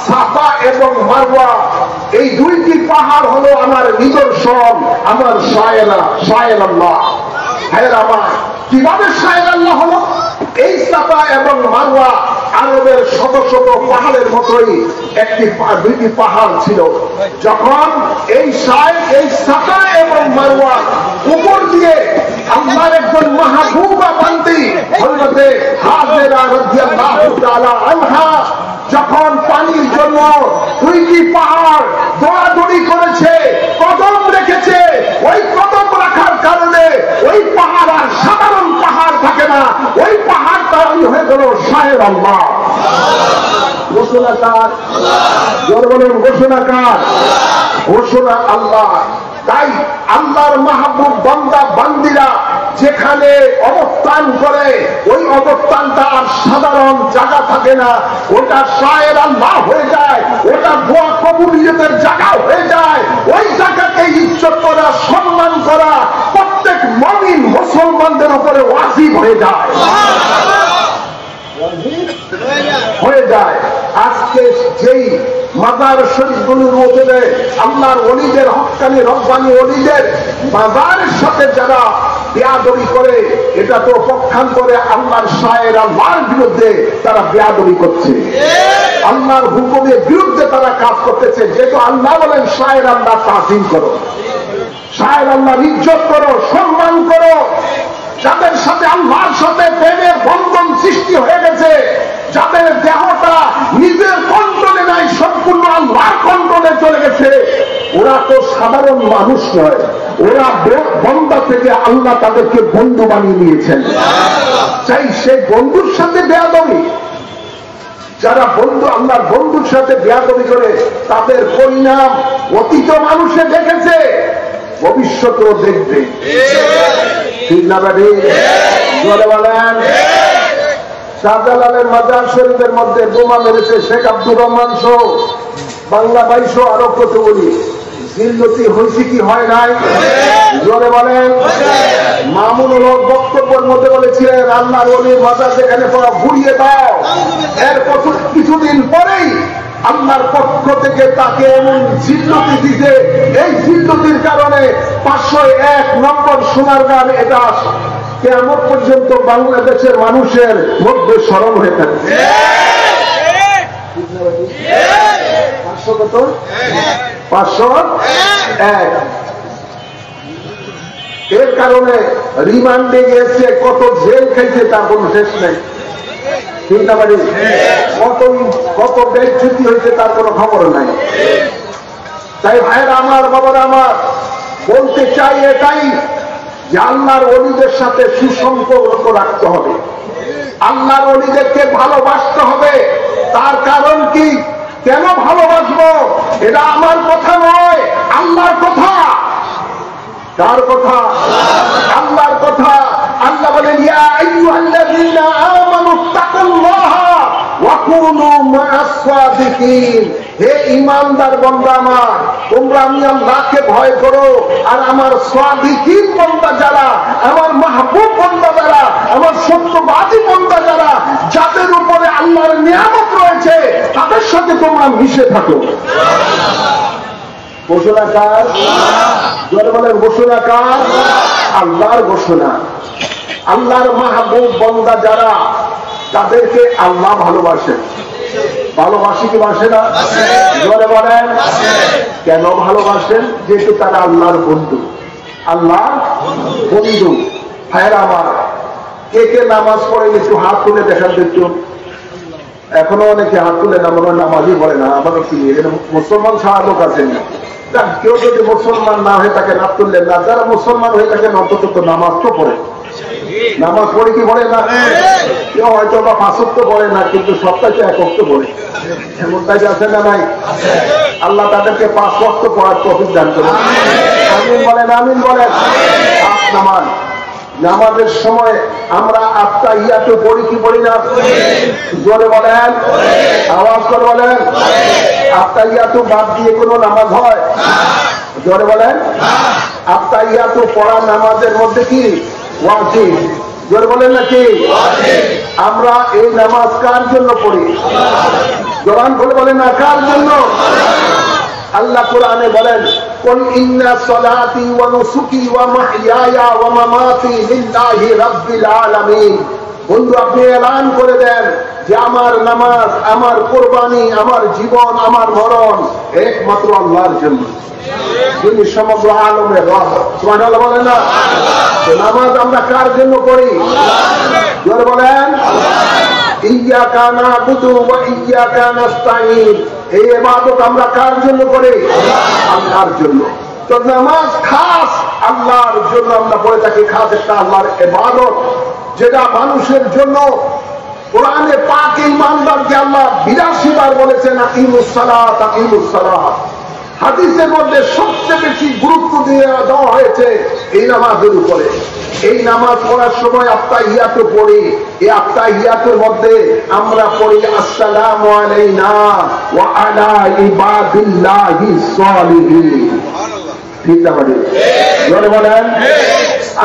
সাফা এবং মারওয়া এই দুইটি পাহাড় হলো আমার নিদর্শন, আমার শায়ের আল্লাহ। হ্যাঁ আমার, কিভাবে শায়ের আল্লাহ হলো? এই সাফা এবং মারওয়া আরবের শত শত পাহাড়ের মতোই দুইটি পাহাড় ছিল। যখন এই সাফা এবং মারওয়া উপর দিয়ে আল্লাহর একজন মাহবুবা বান্দি হযরতে হাজেরা রাদিয়াল্লাহু তাআলা আনহা যখন পানির জন্য দুইটি পাহাড় দৌড়াদৌড়ি করেছে, কদম রেখেছে, ওই কদম রাখার কারণে ওই পাহাড় আর সাধারণ পাহাড় থাকে না, ওই পাহাড়টা হয়ে গেল শায়ের আল্লাহ। ঘোষণাকার জোর বলেন, ঘোষণাকার, ঘোষণা আল্লাহ। তাই আল্লাহর মাহবুব বান্দা বান্দিরা যেখানে অবস্থান করে ওই অবস্থানটা আর সাধারণ জায়গা থাকে না, ওটা শায়ের আল্লাহ হয়ে যায়, ওটা দোয়া কবুলিয়তের জায়গা হয়ে যায়। ওই জায়গাকে ইজ্জত করা, সম্মান করা প্রত্যেক মুমিন মুসলমানদের উপরে ওয়াজিব হয়ে যায়, হয়ে যায়। আজকে যেই মাজার শরীফগুলোর মধ্যে আল্লাহর ওলিদের, হক্কানি রব্বানি ওলিদের মাজারের সাথে যারা বেয়াদবি করে, এটা তো পক্ষান্তরে আল্লাহর শায়ের আল্লাহর বিরুদ্ধে তারা বেয়াদবি করছে, আল্লাহর হুকুমের বিরুদ্ধে তারা কাজ করতেছে। যেহেতু আল্লাহ বলেন শায়ের আল্লাহ তাজিম করো, শায়ের আল্লাহর ইজ্জত করো, সম্মান করো। যাদের সাথে আল্লাহর সাথে প্রেমের বন্ধন সৃষ্টি হয়ে গেছে, যাদের দেহটা নিজের কন্ট্রোলে নাই, সম্পূর্ণ আল্লাহর কন্ট্রোলে চলে গেছে, ওরা তো সাধারণ মানুষ নয়, ওরা বন্দা থেকে আল্লাহ তাদেরকে বন্ধু বানিয়ে নিয়েছেন। চাই সেই বন্ধুর সাথে বেয়াদবি, যারা বন্ধু আল্লাহর বন্ধুর সাথে বেয়াদবি করে তাদের পরিণাম অতীত মানুষে দেখেছে, ভবিষ্যতেও দেখবে। ঠিক না বাড়ি বলে বলেন, শাহজালালের মাজার শরীফের মধ্যে বোমা মেরেছে শেখ আব্দুর রহমান সহ বাংলা 22 আরো কত বলি, জিল্লতি হয়েছে কি হয় নাই? জোরে বলেন। মামুনুল হক বক্তব্যের মধ্যে বলেছিলেন আল্লাহর ওলির মাজার যেখানে পড়া ঘুরিয়ে দাও। এর কিছুদিন পরেই আল্লাহর পক্ষ থেকে তাকে এমন জিল্লতি দিতে, এই জিল্লতির কারণে 501 নম্বর সোনার গান এটা কিয়ামত পর্যন্ত বাংলাদেশের মানুষের মধ্যে স্মরণ হয়ে থাকবে। 501 এর কারণে রিমান্ডে গিয়েছে, কত জেল খাইছে তার কোন শেষ নেই। ঠিক না বাড়ি? কত বেজ্জতি হয়েছে তার কোনো খবর নাই। তাই ভাইয়েরা আমার, বাবারা আমার, বলতে চাই এটাই যে আল্লাহর ওলিদের সাথে সুসম্পর্ক রাখতে হবে, আল্লাহর ওলিদেরকে ভালোবাসতে হবে। তার কারণ কি? কেন ভালোবাসবো? এটা আমার কথা নয়, আল্লাহর কথা। কার কথা? আল্লাহর কথা। আল্লাহ বলেন ইয়া আইয়ুহাল্লাযীনা আমানুত্তাকুল্লাহা ওয়া কুনু মা'আস সাদিকিন। হে ঈমানদার বান্দা আমার, তোমরা আমি আল্লাহকে ভয় করো, আর আমার সাদিকিন বান্দা যারা, আমার মাহবুব বান্দা যারা, আমার সত্যবাদী বান্দা যারা, যাদের উপরে আল্লাহর নিয়ামত রয়েছে, তাদের সাথে তোমরা মিশে থাকো। ঘোষণাকার জোরে বলেন, ঘোষণাকার আল্লাহর ঘোষণা। আল্লাহর মাহবুব বান্দা যারা, তাদেরকে আল্লাহ ভালোবাসেন। ভালোবাসি কি বাসে না? জোরে বলেন। কেন ভালোবাসেন? যেহেতু তারা আল্লাহর বন্ধু, আল্লাহর বন্ধু। ভাইয়েরা আমার, কে কে নামাজ পড়েন একটু হাত তুলে দেখান দেখতো। এখনো অনেকে হাত তুলে নামাজই পড়ে না। আমারও কি মুসলমান ছাড়া লোক আছেন? কেউ যদি মুসলমান না হয়ে থাকে হাত তুললেন না, যারা মুসলমান হয়ে থাকেন অন্তত তো নামাজ তো পড়ে। নামাজ পড়ে কি পড়ে না? কেউ হয়তো বা 5 ওয়াক্ত পড়ে না, কিন্তু সপ্তাহে 1 ওয়াক্ত পড়ে। এমনটাই আছে না নাই? আল্লাহ তাদেরকে 5 ওয়াক্ত পড়ার তৌফিক দান করুন। আমিন বলেন, আমিন বলেন। নামাজ, নামাজের সময় আমরা আত্তাহিয়াতু পড়ি কি পড়ি না? জোরে বলেন, আওয়াজ করে বলেন। আত্তাহিয়াতু বাদ দিয়ে কোনো নামাজ হয়? জোরে বলেন। আত্তাহিয়াতু পড়া নামাজের মধ্যে কি ওয়াজিব? জোরে বলেন নাকি? আমরা এই নামাজ কার জন্য পড়ি? জোরান বলে বলেন না, কার জন্য? আল্লাহ কোরআনে বলেন কুল ইন্না সলাতি ওয়া নুসুকি ওয়া মাহইয়ায়া ওয়া মামাতি লিল্লাহি রাব্বিল আলামিন। বন্ধু, আপনি এলান করে দেন যে আমার নামাজ, আমার কুরবানি, আমার জীবন, আমার মরণ একমাত্র আল্লাহর জন্য, যিনি সমগ্র আলমের রব। সুবহানাল্লাহ বলেন না? নামাজ আমরা কার জন্য করি? জোরে বলেন। ইয়্যাকা না'বুদু ওয়া ইয়্যাকা নাস্তাঈন। এই ইবাদত আমরা কার জন্য করি? আল্লাহর জন্য। তো নামাজ খাস আল্লাহর জন্য আমরা পড়ে থাকি, খাস একটা আল্লাহর ইবাদত, যেটা মানুষের জন্য কোরআনে পাকে ইমানদারকে আল্লাহ 82 বার বলেছেন আকিমুস সালাত আকিমুস সালাত। হাদিসের মধ্যে সবচেয়ে বেশি গুরুত্ব দিয়ে দেওয়া হয়েছে এই নামাজের উপরে। এই নামাজ পড়ার সময় আত্তাহিয়াত পড়ি। এই আত্তাহিয়াতের মধ্যে আমরা পড়ি আসসালামু আলাইনা ওয়া আলা ইবাদিল্লাহিস সালিহিন। ঠিক না বলেন? জোরে বলেন।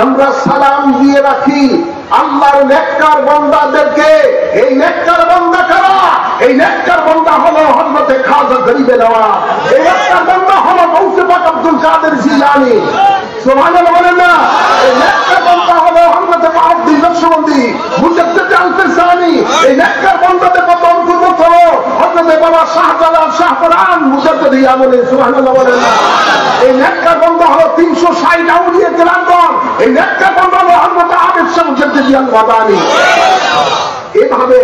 আমরা সালাম দিয়ে রাখি আল্লাহর নেককার বান্দাদেরকে। এই নেককার বান্দা কারা? এই নেককার বান্দা হলো হযরতে খাজা গরিবে নওয়াজ। এই নেককার বান্দা হলো গৌসে পাক আব্দুল কাদের জিলানী। সুবহানাল্লাহ বলেন না? এই নেককার বান্দা হলো হযরতে মাহমুদ নকশবন্দি, মুজাদ্দিদ আল-ফিসানি। এই নেককার বান্দাদের কত অন্তর্গত হলো হযরতে বাবা শাহজালাল শাহপরান মুজাদ্দিদ ইয়ামনি। সুবহানাল্লাহ বলেন না? এই নেককার বান্দা হলো 360 আউলিয়া কেরামগণ। এই নেককার বান্দা হলো হযরতে আবিদ শাহ মুজাদ্দিদ আল-মাদানি। এভাবে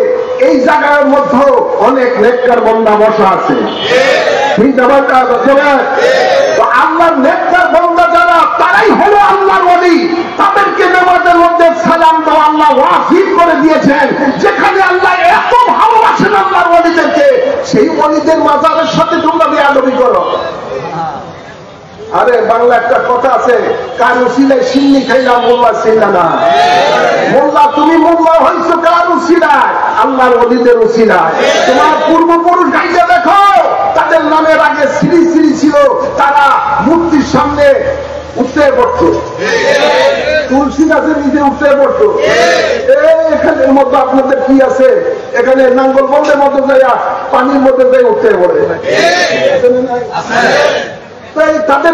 এই জায়গার মধ্যে অনেক নেককার বান্দা বসা আছে। ঠিক আমার কাজ আছে না? তো আল্লাহর নেককার বান্দা যারা, তারাই হলো আল্লাহর ওলি। তাদেরকে নামাজের মধ্যে সালাম দেওয়া আল্লাহ ওয়াজিব করে দিয়েছেন। যেখানে আল্লাহ এত ভালোবাসেন আল্লাহর ওলিদেরকে, সেই ওলিদের মাজারের সাথে তোমরা বেয়াদবি করো। আরে বাংলা একটা কথা আছে, কার উসিলায় সিন্নি খাইলাম মোল্লা ছিলা না। মোল্লা তুমি মোল্লা হইছো কার উসিলায়? আল্লাহর ওলিদের উসিলায়। তোমার পূর্বপুরুষ গাইজা দেখো, তাদের নামের আগে শ্রী শ্রী ছিল, তারা মূর্তির সামনে উঠতে পড়তো, তুলসী গাছের নিচে উঠতে পড়তো। এখানের মধ্যে আপনাদের কি আছে? এখানে নাঙ্গল বন্ধের মধ্যে যাইয়া পানির মধ্যে যাই উঠতে পড়ে। তাই তাদের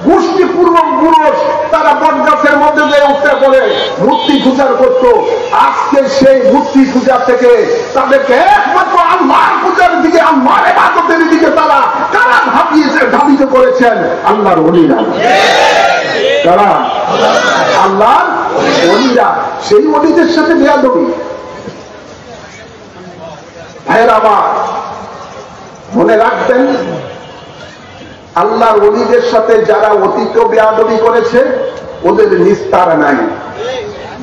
গোষ্ঠী পূর্ব পুরুষ তারা বট গাছের মধ্যে যে উঠতে পড়ে মূর্তি পূজার করত। আজকে সেই মূর্তি পূজা থেকে তাদেরকে একমাত্র আল্লাহর পূজার দিকে, আল্লাহর ইবাদতের দিকে তারা কারা ধাবিত করেছেন? আল্লাহর ওলিরা। কারা? আল্লাহর ওলিরা। সেই ওলিদের সাথে বেয়াদবি। ভাইয়েরা আমার, মনে রাখবেন, আল্লাহর ওলিদের সাথে যারা অতীত বেয়াদবি করেছে ওদের নিস্তার নাই,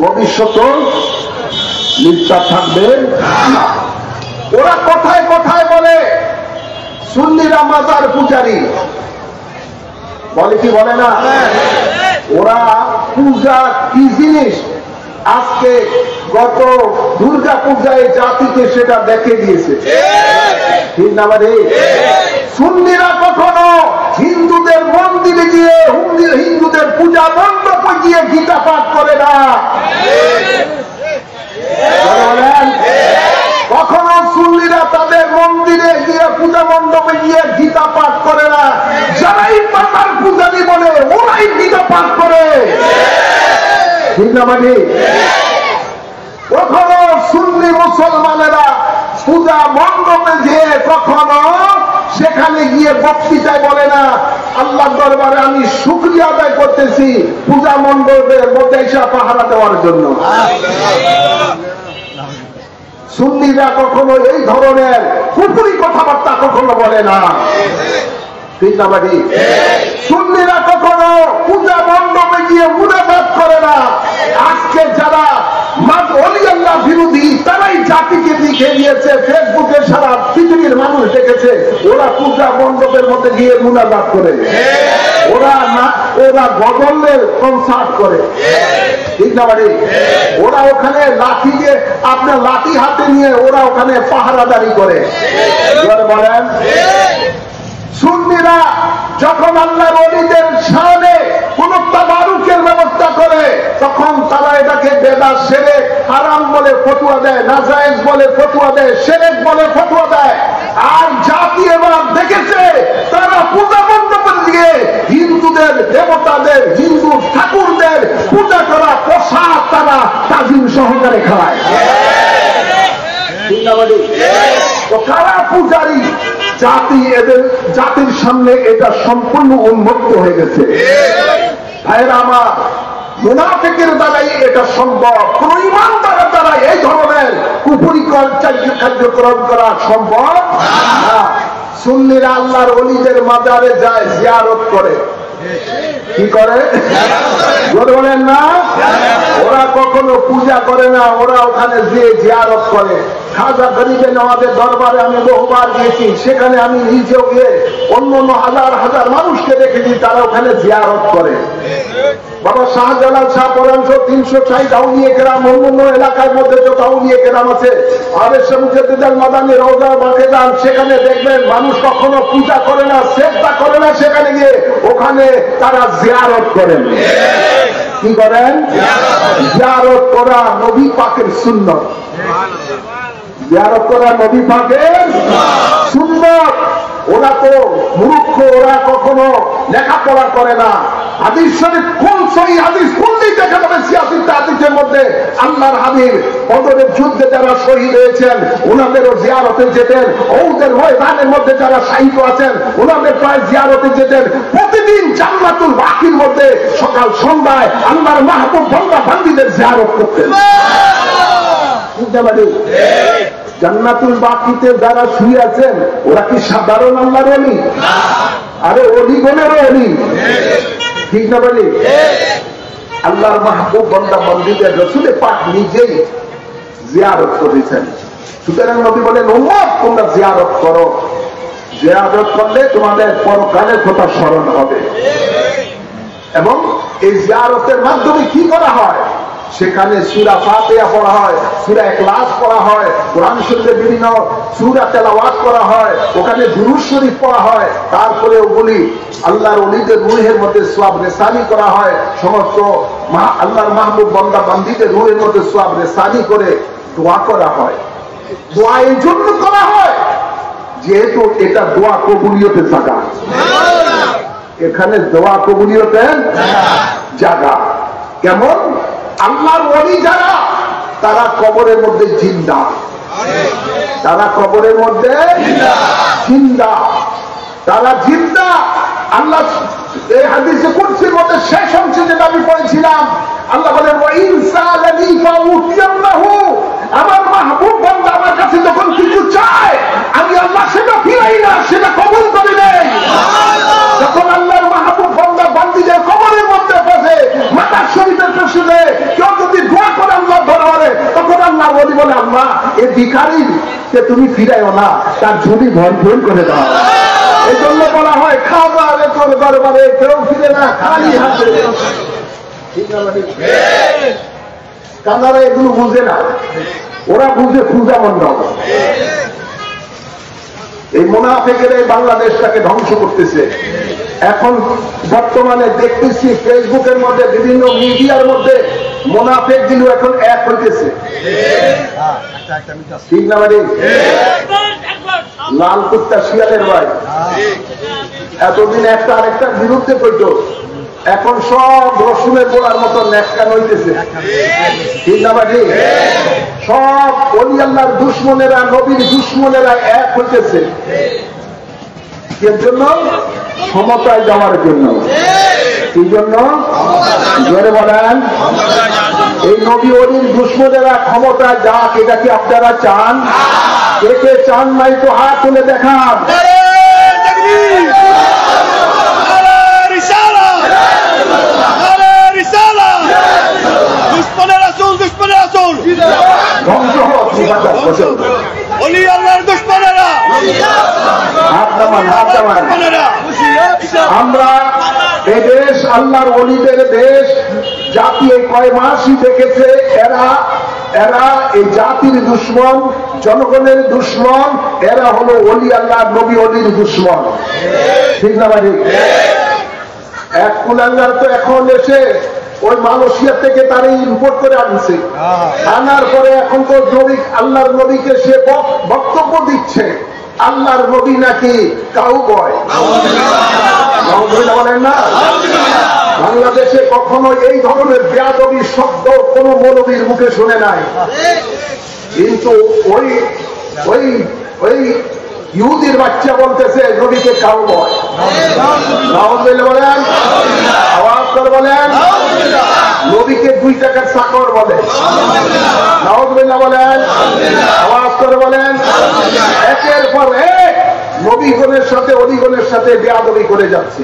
ভবিষ্যৎ নিস্তার থাকবে না। ওরা কথায় কথায় বলে সুন্নিরা মাজার পূজারী, বলে কি বলে না? ওরা পূজা কি জিনিস আজকে গত দুর্গা পূজায় জাতিকে সেটা দেখে দিয়েছে। ঠিক না? মানে সুন্নিরা কখনো হিন্দুদের মন্দিরে গিয়ে হিন্দুদের পূজা মণ্ডপে গিয়ে গীতা পাঠ করে না। কখনো সুন্নিরা তাদের মন্দিরে গিয়ে পূজা মণ্ডপে গিয়ে গীতা পাঠ করে না। যারাই মাতার পূজারী বলে ওরাই গীতা পাঠ করে। ঠিক না? মানে কখনো সুন্নি মুসলমানেরা পূজা মণ্ডপে গিয়ে কখনো সেখানে গিয়ে বক্তৃতায় বলে না আল্লাহর দরবারে আমি শুকরিয়া আদায় করতেছি পূজা মণ্ডপের মধ্যে এসে পাহারা দেওয়ার জন্য। সুন্নিরা কখনো এই ধরনের কুফরি কথাবার্তা কখনো বলে না। ঠিক না? মানে সুন্নিরা কখনো পূজা মণ্ডপে গিয়ে মুনাজাত করে না। আজকে যারা ওলি আল্লাহ বিরোধী তারাই জাতিকে লিখে দিয়েছে, ফেসবুকে সারা পৃথিবীর মানুষ দেখেছে, ওরা পূজা মণ্ডপের মধ্যে গিয়ে মুনাজাত করে, ওরা গজলের কনসার্ট করে। ঠিক না? মানে ওরা ওখানে লাঠি দিয়ে, আপনার লাঠি হাতে নিয়ে ওরা ওখানে পাহারাদারি করে। বলেন, সুন্নিরা যখন আল্লাহর ওলিদের শানে কোন তাবারুকের ব্যবস্থা করে তখন তারা এটাকে বেদাত, শিরক, হারাম বলে ফতোয়া দেয়, নাজায়েজ বলে ফতোয়া দেয়, শিরক বলে ফতোয়া দেয়। আর জাতি এবার দেখেছে তারা পূজা মণ্ডপে গিয়ে দেবতাদের, হিন্দু ঠাকুরদের পূজা করা প্রসাদ তারা তাজিম সহকারে খাওয়ায়। তো কারা পূজারী? জাতি, এদের জাতির সামনে এটা সম্পূর্ণ উন্মুক্ত হয়ে গেছে। ভাইরা আমার, মুনাফিকের দ্বারাই এটা সম্ভব, কোন ইমানদারের দ্বারা এই ধরনের কুফরিকর কার্যক্রম করা সম্ভব না। সুন্নিরা আল্লাহর ওলিদের মাজারে যায়, জিয়ারত করে। কি করে? বলেন না, ওরা কখনো পূজা করে না, ওরা ওখানে যেয়ে জিয়ারত করে। খাজা গরিবে নওয়াজের দরবারে আমি বহুবার গিয়েছি, সেখানে আমি নিজেও গিয়ে অন্য হাজার হাজার মানুষকে দেখেছি তারা ওখানে জিয়ারত করে। বাবা শাহজালাল শাহ পরামর্শ 360 আউলিয়া কেরাম, অন্য এলাকার মধ্যে যত আউলিয়া কেরাম আছে, মাদানী রওজা বাকেদান, সেখানে দেখবেন মানুষ কখনো পূজা করে না, সেজদা করে না, সেখানে গিয়ে ওখানে তারা জিয়ারত করেন। কি করেন? জিয়ারত করা নবী পাকের সুন্নাত। জিয়ারত করা নবী পাকের সুন্নাত। ওরা তো মূর্খ, ওরা কখনো লেখাপড়া করে না। হাদিস শরীফ কোন সহিহ হাদিস কোনটি দেখা যাবে সিয়াসি হাদিসের মধ্যে আল্লাহর হাবিব বদরের যুদ্ধে যারা শহীদ হয়েছেন ওনাদেরও জিয়ারতে যেতেন, ওদের ময়দানের মধ্যে যারা শহীদ আছেন ওনাদের প্রায় জিয়ারতে যেতেন। প্রতিদিন জান্নাতুল বাকির মধ্যে সকাল সন্ধ্যায় আল্লাহর মাহবুব বান্দা বান্দীদের জিয়ারত করতেন। বুঝতে পারি? জান্নাতুল বাকিতে যারা শুয়ে আছেন ওরা কি সাধারণ আল্লাহর ওলি? আরে অলিগণেরও ওলি। ঠিক না বলি? আল্লাহর মাহবুব বান্দা বান্দীদের রাসূল পাক নিজেই জিয়ারত করেছেন। সুতরাং নবী বলেন, উম্মত তোমরা জিয়ারত করো, জিয়ারত করলে তোমাদের পরকালের কথা স্মরণ হবে। এবং এই জিয়ারতের মাধ্যমে কি করা হয়? সেখানে সূরা ফাতিহা পড়া হয়, সূরা ইখলাস পড়া হয়, কোরআন শরীফের বিভিন্ন সূরা তেলাওয়াত করা হয়, ওখানে দুরূদ শরীফ পড়া হয়। তারপরে ওগুলি আল্লাহর ওলিদের রূহের মধ্যে সওয়াব রেসানি করা হয়। সমস্ত আল্লাহর মাহবুব বান্দা বান্দীদের রূহের মধ্যে সওয়াব রেসানি করে দোয়া করা হয়। দোয়া এই জন্য করা হয় যেহেতু এটা দোয়া কবুলিয়তের জায়গা। এখানে দোয়া কবুলিয়তের জায়গা। কেমন? আল্লাহর ওলি যারা, তারা কবরের মধ্যে জিন্দা, তারা কবরের মধ্যে জিন্দা, তারা জিন্দা। আল্লাহ এই হাদিসে কুদসির মধ্যে শেষ অংশে যেটা আমি পড়েছিলাম, আল্লাহ বলেন, ওয়া ইনসালানি ফাউতিয়াল্লাহু, আমার মাহবুব বান্দা আমার কাছে যখন কিছু চায় আমি আল্লাহ সেটা ফিরাই না, সেটা কবুল করে নেই। যখন আল্লাহর মাহবুব বান্দা বান্দীদের কবরের মধ্যে বসে মাতার শরীফের পেছনে কেউ যদি দোয়া করে আল্লাহ দরবারে, তখন আল্লাহ বলি বলে, আল্লাহ এই ভিখারির কে তুমি ফিরাইও না, তার ঝুড়ি ভরপুর করে দাও। এই জন্য বলা হয়, খাবারে তোর দরবারে কেউ ফিরে না খালি হাতে। কানারা এগুলো বুঝে না, ওরা বুঝে পূজা মণ্ডপ। এই মুনাফিকের এই বাংলাদেশটাকে ধ্বংস করতেছে। এখন বর্তমানে দেখতেছি ফেসবুকের মধ্যে, বিভিন্ন মিডিয়ার মধ্যে মুনাফিক গুলো এখন এক হইতেছে। ঠিক না ভাই? লাল কুত্তা শিয়ালের ভাই। এতদিন একটা আরেকটার বিরুদ্ধে কইতো, এখন সব রসুনের গোড়ার মতো ন্যাক্কান হইতেছে। ঠিক না ভাই? সব ওলি আল্লাহর দুশ্মনেরা, নবীর দুশ্মনেরা এক হইতেছে। এর জন্য ক্ষমতায় যাওয়ার জন্য। এই জন্য জোরে বলেন, এই নবী ওলির দুশ্মনেরা ক্ষমতায় যাক, এটা কি আপনারা চান? কে কে চান নাই তো হাত তুলে দেখান। ধ্বংস হোক ওলি আল্লাহর দুশমনেরা। আমরা এই দেশ আল্লাহর ওলিদের দেশ। জাতি এই কয় মাসই দেখেছে এরা এই জাতির দুশ্মন, জনগণের দুশ্মন। এরা হলো ওলি আল্লাহ নবী ওলির দুশ্মন। ঠিক না ভাই? এক কুলাঙ্গার তো এখন এসে ওই মালয়েশিয়া থেকে তারা ইম্পোর্ট করে আনছে। আনার পরে এখন তো নবী, আল্লাহর নবীকে সে বক্তব্য দিচ্ছে আল্লাহর নবী নাকি কাউ বয়। বলেন না, বাংলাদেশে কখনো এই ধরনের বেয়াদবি শব্দ কোন মৌলবীর মুখে শুনে নাই, কিন্তু ওই ওই ওই ইহুদির বাচ্চা বলতেছে নবীকে কাউবয়। নাউযুবিল্লাহ বলেন, আওয়াজ করে বলেন। নবীকে 2 টাকার চাকর বলে। নাউযুবিল্লাহ বলেন, আওয়াজ করে বলেন। একের পর এক নবীগণের সাথে অলিগণের সাথে বেয়াদবি করে যাচ্ছে।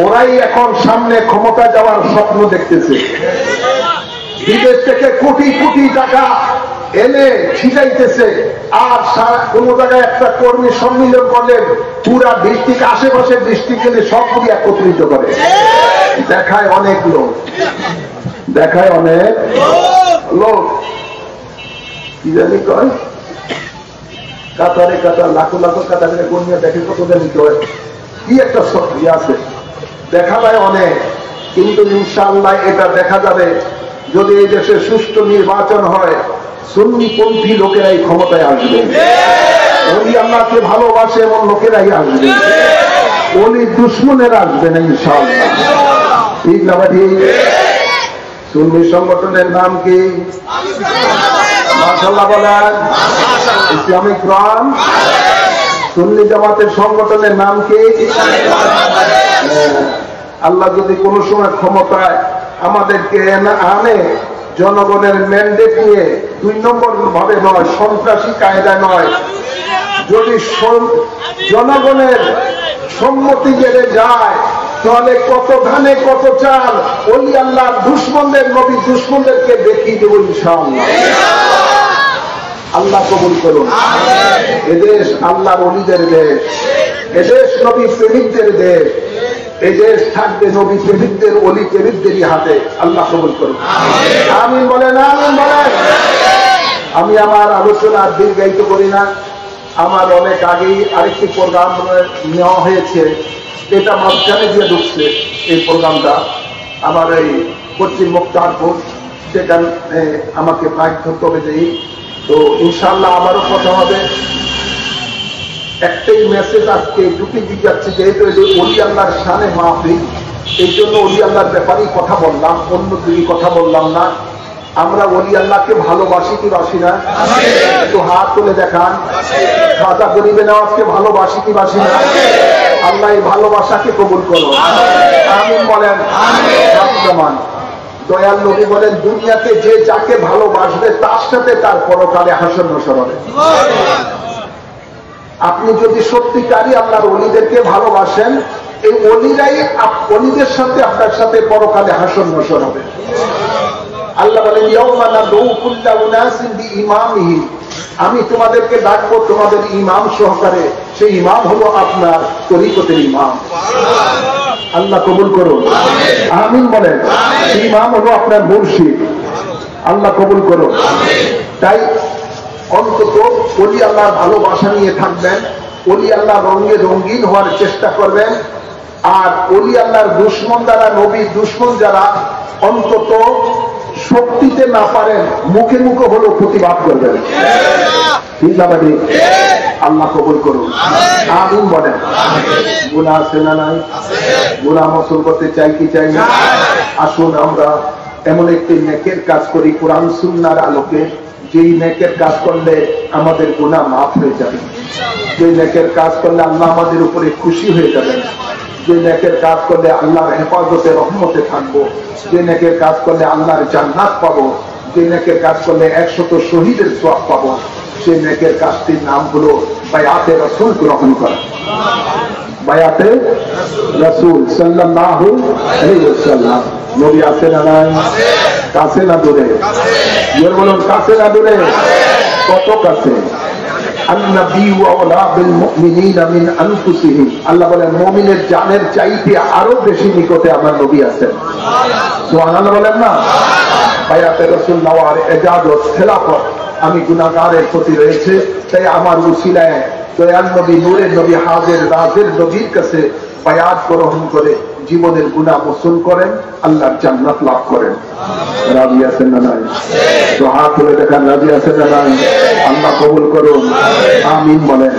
ওরাই এখন সামনে ক্ষমতা যাওয়ার স্বপ্ন দেখতেছে। বিদেশ থেকে কোটি কোটি টাকা এনে ছিটাইতেছে, আর কোন জায়গায় একটা কর্মী সম্মিলন করলেন, পুরা ডিস্ট্রিক্ট আশেপাশের ডিস্ট্রিক্ট সবগুলি একত্রিত করে দেখায় অনেক লোক, দেখায় অনেক লোক। কি জানি কয় কাতারে কাতার লাখো লাখো কাতারে কর্মীরা দেখে কত জানি কয় কি একটা শক্তি আছে, দেখা যায় অনেক। কিন্তু ইনশাআল্লাহ এটা দেখা যাবে যদি এই দেশে সুষ্ঠু নির্বাচন হয়, সুন্নিপন্থী লোকেরাই ক্ষমতায় আসবে। ওলি আল্লাহকে ভালোবাসে এমন লোকেরাই আসবে, ওলি দুশ্মনের আসবে না ইনশাআল্লাহ। ঠিক না ভাই? সুন্নি সংগঠনের নাম কি? মাশাআল্লাহ বলেন। Islamic front. সুন্নি জামাতের সংগঠনের নাম কি? আল্লাহ যদি কোন সময় ক্ষমতায় আমাদেরকে আনে, জনগণের ম্যান্ডেট নিয়ে 2 নম্বর ভাবে নয়, সন্ত্রাসী কায়দায় নয়, যদি জনগণের সম্মতি জেনে যায়, তাহলে কত ধানে কত চাল ওলি আল্লাহর দুশ্মনদের, নবী দুশ্মনদেরকে দেখিয়ে দেব ইনশাআল্লাহ। আল্লাহ কবুল করুন। এদেশ আল্লাহর ওলিদের দেশ, এদেশ নবী প্রেমিকদের দেশ, এদেশ থাকবে নবী প্রেমিকদের, ওলি প্রেমিকদেরই হাতে। আল্লাহ কবুল করুন। আমিন বলেন, আমিন বলেন। আমি আমার আলোচনা দীর্ঘায়িত করি না। আমার অনেক আগেই আরেকটি প্রোগ্রাম নেওয়া হয়েছে, এটা মাঝখানে দিয়ে ঢুকছে এই প্রোগ্রামটা, আমার এই পশ্চিম মুক্তারপুর, সেখানে আমাকে মাইক ধরতে হবে যেই। তো ইনশাআল্লাহ আবারও কথা হবে। একটাই মেসেজ আজকে ঢুকে দিয়ে যাচ্ছে, যেহেতু ওলি আল্লাহর শানে মাহফিল, এই জন্য ওলি আল্লাহর ব্যাপারেই কথা বললাম, অন্য দিকে কথা বললাম না। আমরা ওলি আল্লাহকে ভালোবাসি কি বাসি না? একটু হাত তুলে দেখান। খাজা গরিবে নওয়াজকে ভালোবাসি কি বাসি না? আল্লাহ এই ভালোবাসাকে কবুল করো। আমিন বলেন। দয়াল নবী বলেন, দুনিয়াতে যে যাকে ভালোবাসবে তার সাথে তার পরকালে হাসর নসর হবে। আপনি যদি সত্যিকারই আল্লাহর ওলিদেরকে ভালোবাসেন, এই ওলিরাই ওলিদের সাথে আপনার সাথে পরকালে হাসর নসর হবে। আল্লাহ বলেন, ইয়াউমা নাদউ কুল্লা উনাসিন বিইমামিহি, আমি তোমাদেরকে ডাকবো তোমাদের ইমাম সহকারে। সেই ইমাম হলো আপনার তরিকতের ইমাম। আল্লাহ কবুল করুন। আমিন বলেন। সেই ইমাম হলো আপনার মুর্শিদ। আল্লাহ কবুল করুন। তাই অন্তত ওলি আল্লাহর ভালোবাসা নিয়ে থাকবেন, ওলি আল্লাহ রঙে রঙিন হওয়ার চেষ্টা করবেন। আর ওলি আল্লাহর দুশ্মন যারা, নবী দুশ্মন যারা, অন্তত শক্তিতে না পারেন মুখে মুখে হলেও প্রতিবাদ করবেন। ঠিক না ভাই? আল্লাহ কবুল করুন। আমিন বলেন। গুনাহ আছে না নাই? গুনাহ মোচন করতে চাই কি চাই না? আসুন আমরা এমন একটি নেকের কাজ করি কোরআন সুন্নাহর আলোকে, যেই নেকের কাজ করলে আমাদের গুনাহ মাফ হয়ে যাবে, যে নেকের কাজ করলে আল্লাহ আমাদের উপরে খুশি হয়ে যাবেন, যে নেকের কাজ করলে আল্লাহর হেফাজতে রহমতে থাকবো, যে নেকের কাজ করলে আল্লাহর জান্নাত পাবো, যে নেকের কাজ করলে 100 শহীদের সওয়াব পাবো, সেই নেকের কাজটির নাম হলো বায়াতে রাসূল গ্রহণ করা। বায়াতে রাসূল সাল্লাল্লাহু আলাইহি ওয়াসাল্লাম। নবী আছে না নাই? কাছে না দূরে? এর বলুন কাছে না দূরে? কত কাছে? আল্লাহ বলেন, মুমিনের জানের চাইতে আরো বেশি নিকটে আমার নবী আছেন। সুবহানাল্লাহ বলেন না? বায়াতে রাসূল নেওয়ার ইজাজত, খেলাফত আমি গুনাহগারের প্রতি রয়েছে। তাই আমার উসিলায় দয়াল নবী, নূরের নবী, হাজের রাজের নবীর কাছে বায়াত গ্রহণ করে জীবনের গুনাহ মোচন করেন, আল্লাহর জান্নাত লাভ করেন। রাজি আছেন না নাই? তো হাত তুলে দেখান, রাজি আছেন না নাই? আল্লাহ কবুল করুন। আমিন বলেন।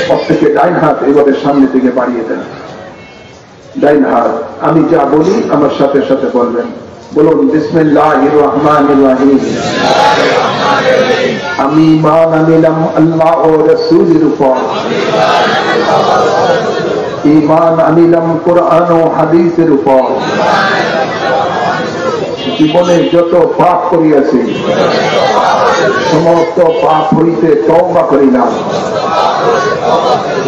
প্রত্যেকে ডাইন হাত এবারে সামনে থেকে বাড়িয়ে দেন। ডাইন হাত। আমি যা বলি আমার সাথে সাথে বলবেন। বলুন বিসমিল্লাহির রহমানির রহিম। আমি ঈমান আনলাম আল্লাহ ও রাসূলের উপর, ঈমান আনলাম কোরআন ও হাদিসের উপর। জীবনে যত পাপ করিয়াছি সমস্ত পাপ হইতে তওবা করিলাম।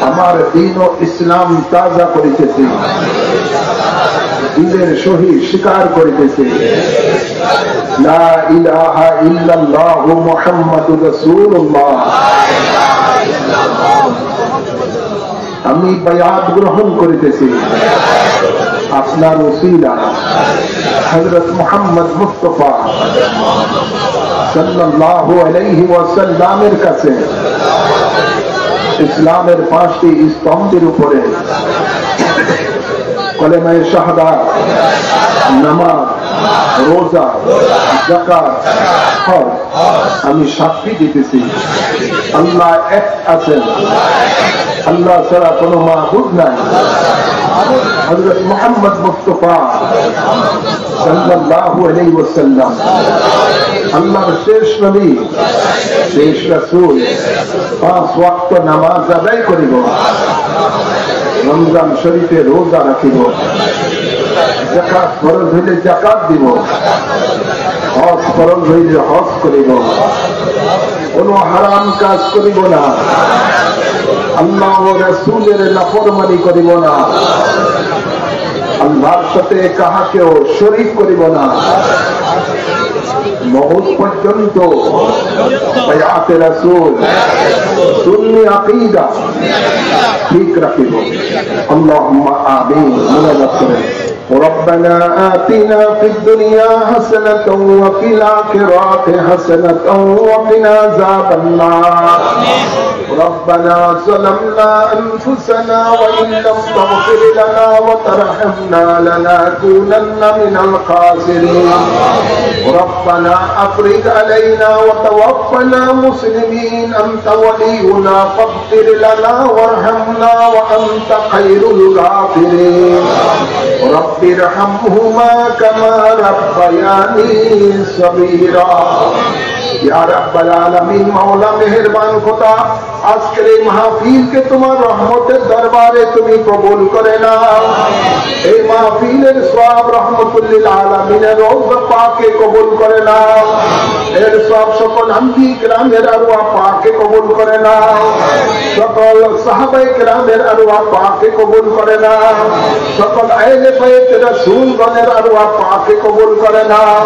আমার দ্বীন ও ইসলাম তাজা করিতেছি, দিনের সহিত স্বীকার করিতেছি লা ইলাহা ইল্লাল্লাহ মুহাম্মাদুর রাসূলুল্লাহ। আমি বায়াত গ্রহণ করিতেছি আপনার ওসিলা হযরত মুহাম্মদ মুস্তাফা সাল্লাল্লাহু আলাইহি ওয়াসাল্লামের কাছে ইসলামের 5টি স্তম্ভের উপরে কলেমায়ে শাহাদাত, নামাজ, রোজা, যাকাত, হজ আমি সাক্ষী দিতেছি আল্লাহ এক আছেন, আল্লাহ ছাড়া কোনো মাবুদ নাই। হযরত মুহাম্মদ মুস্তাফা সাল্লাল্লাহু আলাইহি ওয়াসাল্লাম আল্লাহর শেষ নবী, শেষ রাসূল। 5 ওয়াক্ত নামাজ আদায় করিব, রমজান শরীফে রোজা রাখিব, যাকাত ফরজ হইলে যাকাত দিব, হজ ফরজ হইলে হজ করিব, কোন হারাম কাজ করিব না, আল্লাহ ও রাসূলের নাফরমানি করিব না, আল্লাহর সাথে কাহাকেও শরীক করিব না। মওত পর্যন্ত বায়াতে রাসূল সুন্নি আকীদা ঠিক রাখিব। আল্লাহুম্মা আমিন। মুনাজাত করেন। ربنا آتنا في الدنيا حسنة وفي الآخرة حسنة وقنا عذاب النار. ربنا ظلمنا أنفسنا وإن لم تغفر لنا وترحمنا لنكونن من الخاسرين. ربنا أفرج علينا وتوفنا مسلمين أنت ولينا فاغفر لنا وارحمنا وأنت خير الغافرين. رب ارحمهما كما ربياني صغيرا. या रब्बल आलमीन, मौला मेहरबान खुदा, আজকের এই মাহফিলকে তোমার রহমতের দরবারে তুমি কবুল করে নাও। এই মাহফিলের সওয়াব রহমতুল লিল আলামিনের রওজা পাকে কবুল করে নাও। এর সওয়াব সকল আম্বিয়া কিরামের আরওয়াহ পাকে কবুল করে নাও। সকল সাহাবায়ে কিরামের আরওয়াহ পাকে কবুল করে নাও। সকল আহলে বাইত রাসূলগণের আরওয়াহ পাকে কবুল করে নাও।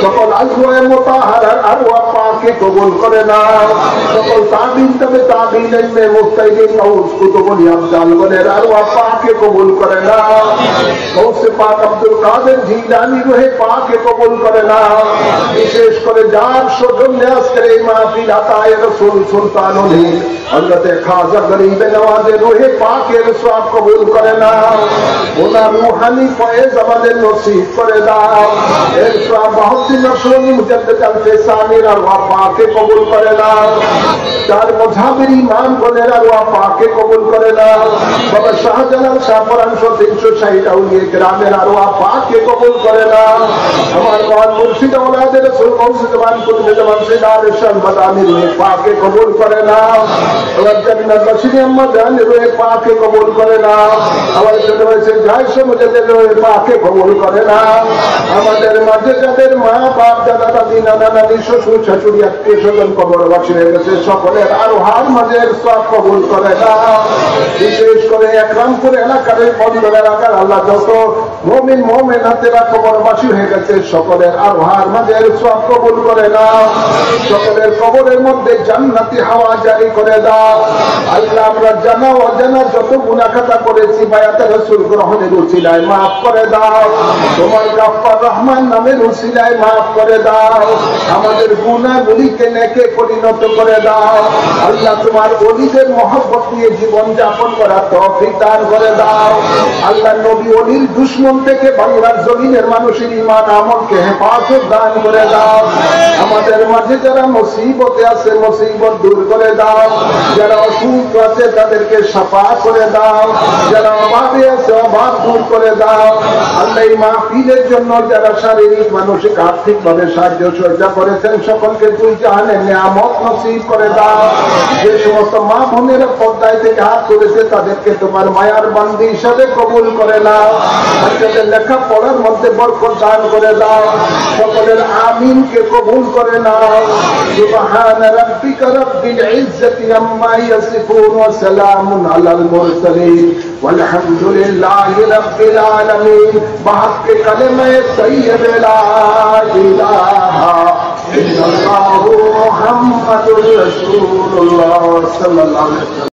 সকল আজওয়ায়ে মুতাহহারার আরওয়াহ পাকে কবুল করে নাও। সকল তাবিঈন তবে ताबीन में मुस्तहिदीन और कुतुबुल अफजालगणेर आरवाह पाके कबूल करे नाओ। गौसे पाक अब्दुल कादिर जिलानी रूहे पाके कबूल करे नाओ। विशेष करे जार सौजन्य आजकेर এই মাহফিল আতায়ে রাসূল সুলতানুল হিন্দ হযরত খাজা গরিব নওয়াজ রূহে পাকের সওয়াব কবুল করে নাও। ওনার রূহানি ফয়েজ আমাদের নসিব করে দাও। এর সওয়াব বাহুদ্দিন নকশবন্দি মুজাদ্দিদ আল-ফিসানির আরওয়াহ পাকে কবুল করে নাও। তার মুজাহির ইমাম গণের আরওয়াহ পাকে কবুল করে নাও। বাবা শাহজালাল শাহপুরান 360 আউলিয়া কিরামের আরওয়াহ পাকে কবুল করে নাও। আমার মহান মুর্শিদ আওলাদ রাসূল গৌসে জামান কুতুবে জামান সিদার শান বাদানি রূহে পাকে কবুল করে নাও। আমার জান্নাত বাসিনী আম্মা জান রূহে পাকে কবুল করে নাও। আমার ছোট ভাই জায়শ মুজাদ্দিদ রূহে পাকে কবুল করে নাও। আমাদের মাঝে যাদের মা বাপ দাদা দাদি নানা নানি শ্বশুর শাশুড়ি আত্মীয় স্বজন কবরবাসী হয়ে গেছে সকলের আরওয়াহ মাঝের সওয়াব কবুল করে নাও। বিশেষ করে একরামপুর এলাকার বন্দর এলাকার আল্লাহ যত মুমিন মুমিনাতেরা কবরবাসী হয়ে গেছে সকলের আরওয়াহ মাঝের সওয়াব কবুল করে নাও। সকলের কবরের মধ্যে জান্নাতি হাওয়া জারি করে দাও। আল্লাহ আমরা জানা অজানা যত গুনাহ খাতা করেছি বায়াতে রাসূল গ্রহণের উসিলায় maaf করে দাও। তোমার গাফফার রহমান নামের উসিলায় maaf করে দাও। আমাদের গুনাহগুলিকে নেকে পরিণত করে দাও। আল্লাহ তোমার ওলিদের মহব্বত নিয়ে জীবন যাপন করার তৌফিক দান করে দাও। আল্লাহ নবী ওলির দুশমন থেকে বাংলার জমিনের মানুষের ঈমান আমলকে হেফাজত দান করে দাও। আমাদের মাঝে যারা মুসিবতে আছে মুসিবত দূর করে দাও। যারা অসুস্থ আছে তাদেরকে শাফা করে দাও। যারা অভাবে আছে অভাব দূর কবুল করে দাও। আল্লাহ এই মাহফিলের জন্য যারা শারীরিক মানসিক আর্থিক ভাবে সাহায্য সহযোগিতা করেছেন সকলকে তুই জাহানের নিয়ামত নসিব করে দাও। যে সমস্ত মা বোনেরা পর্দায় থেকে হাত করেছে তাদেরকে তোমার মায়ার বান্দি হিসাবে কবুল করে নাও। বাচ্চাদের লেখাপড়ার মধ্যে বরকত দান করে দাও। সকলের আমিনকে কবুল করে নাও। সুবহান রাব্বিকা রাব্বিল ইজ্জাতি আম্মা ইয়াসিফুন ওয়া সালামুন আলাল মুরসালিন ওয়ালহামদুলিল্লাহি রাব্বিল আলামিন। বিহাক্কি কালিমে তাইয়্যিবা লা ইলাহা ইল্লাল্লাহু মুহাম্মাদুর রাসূলুল্লাহ সাল্লাল্লাহু আলাইহি ওয়াসাল্লাম।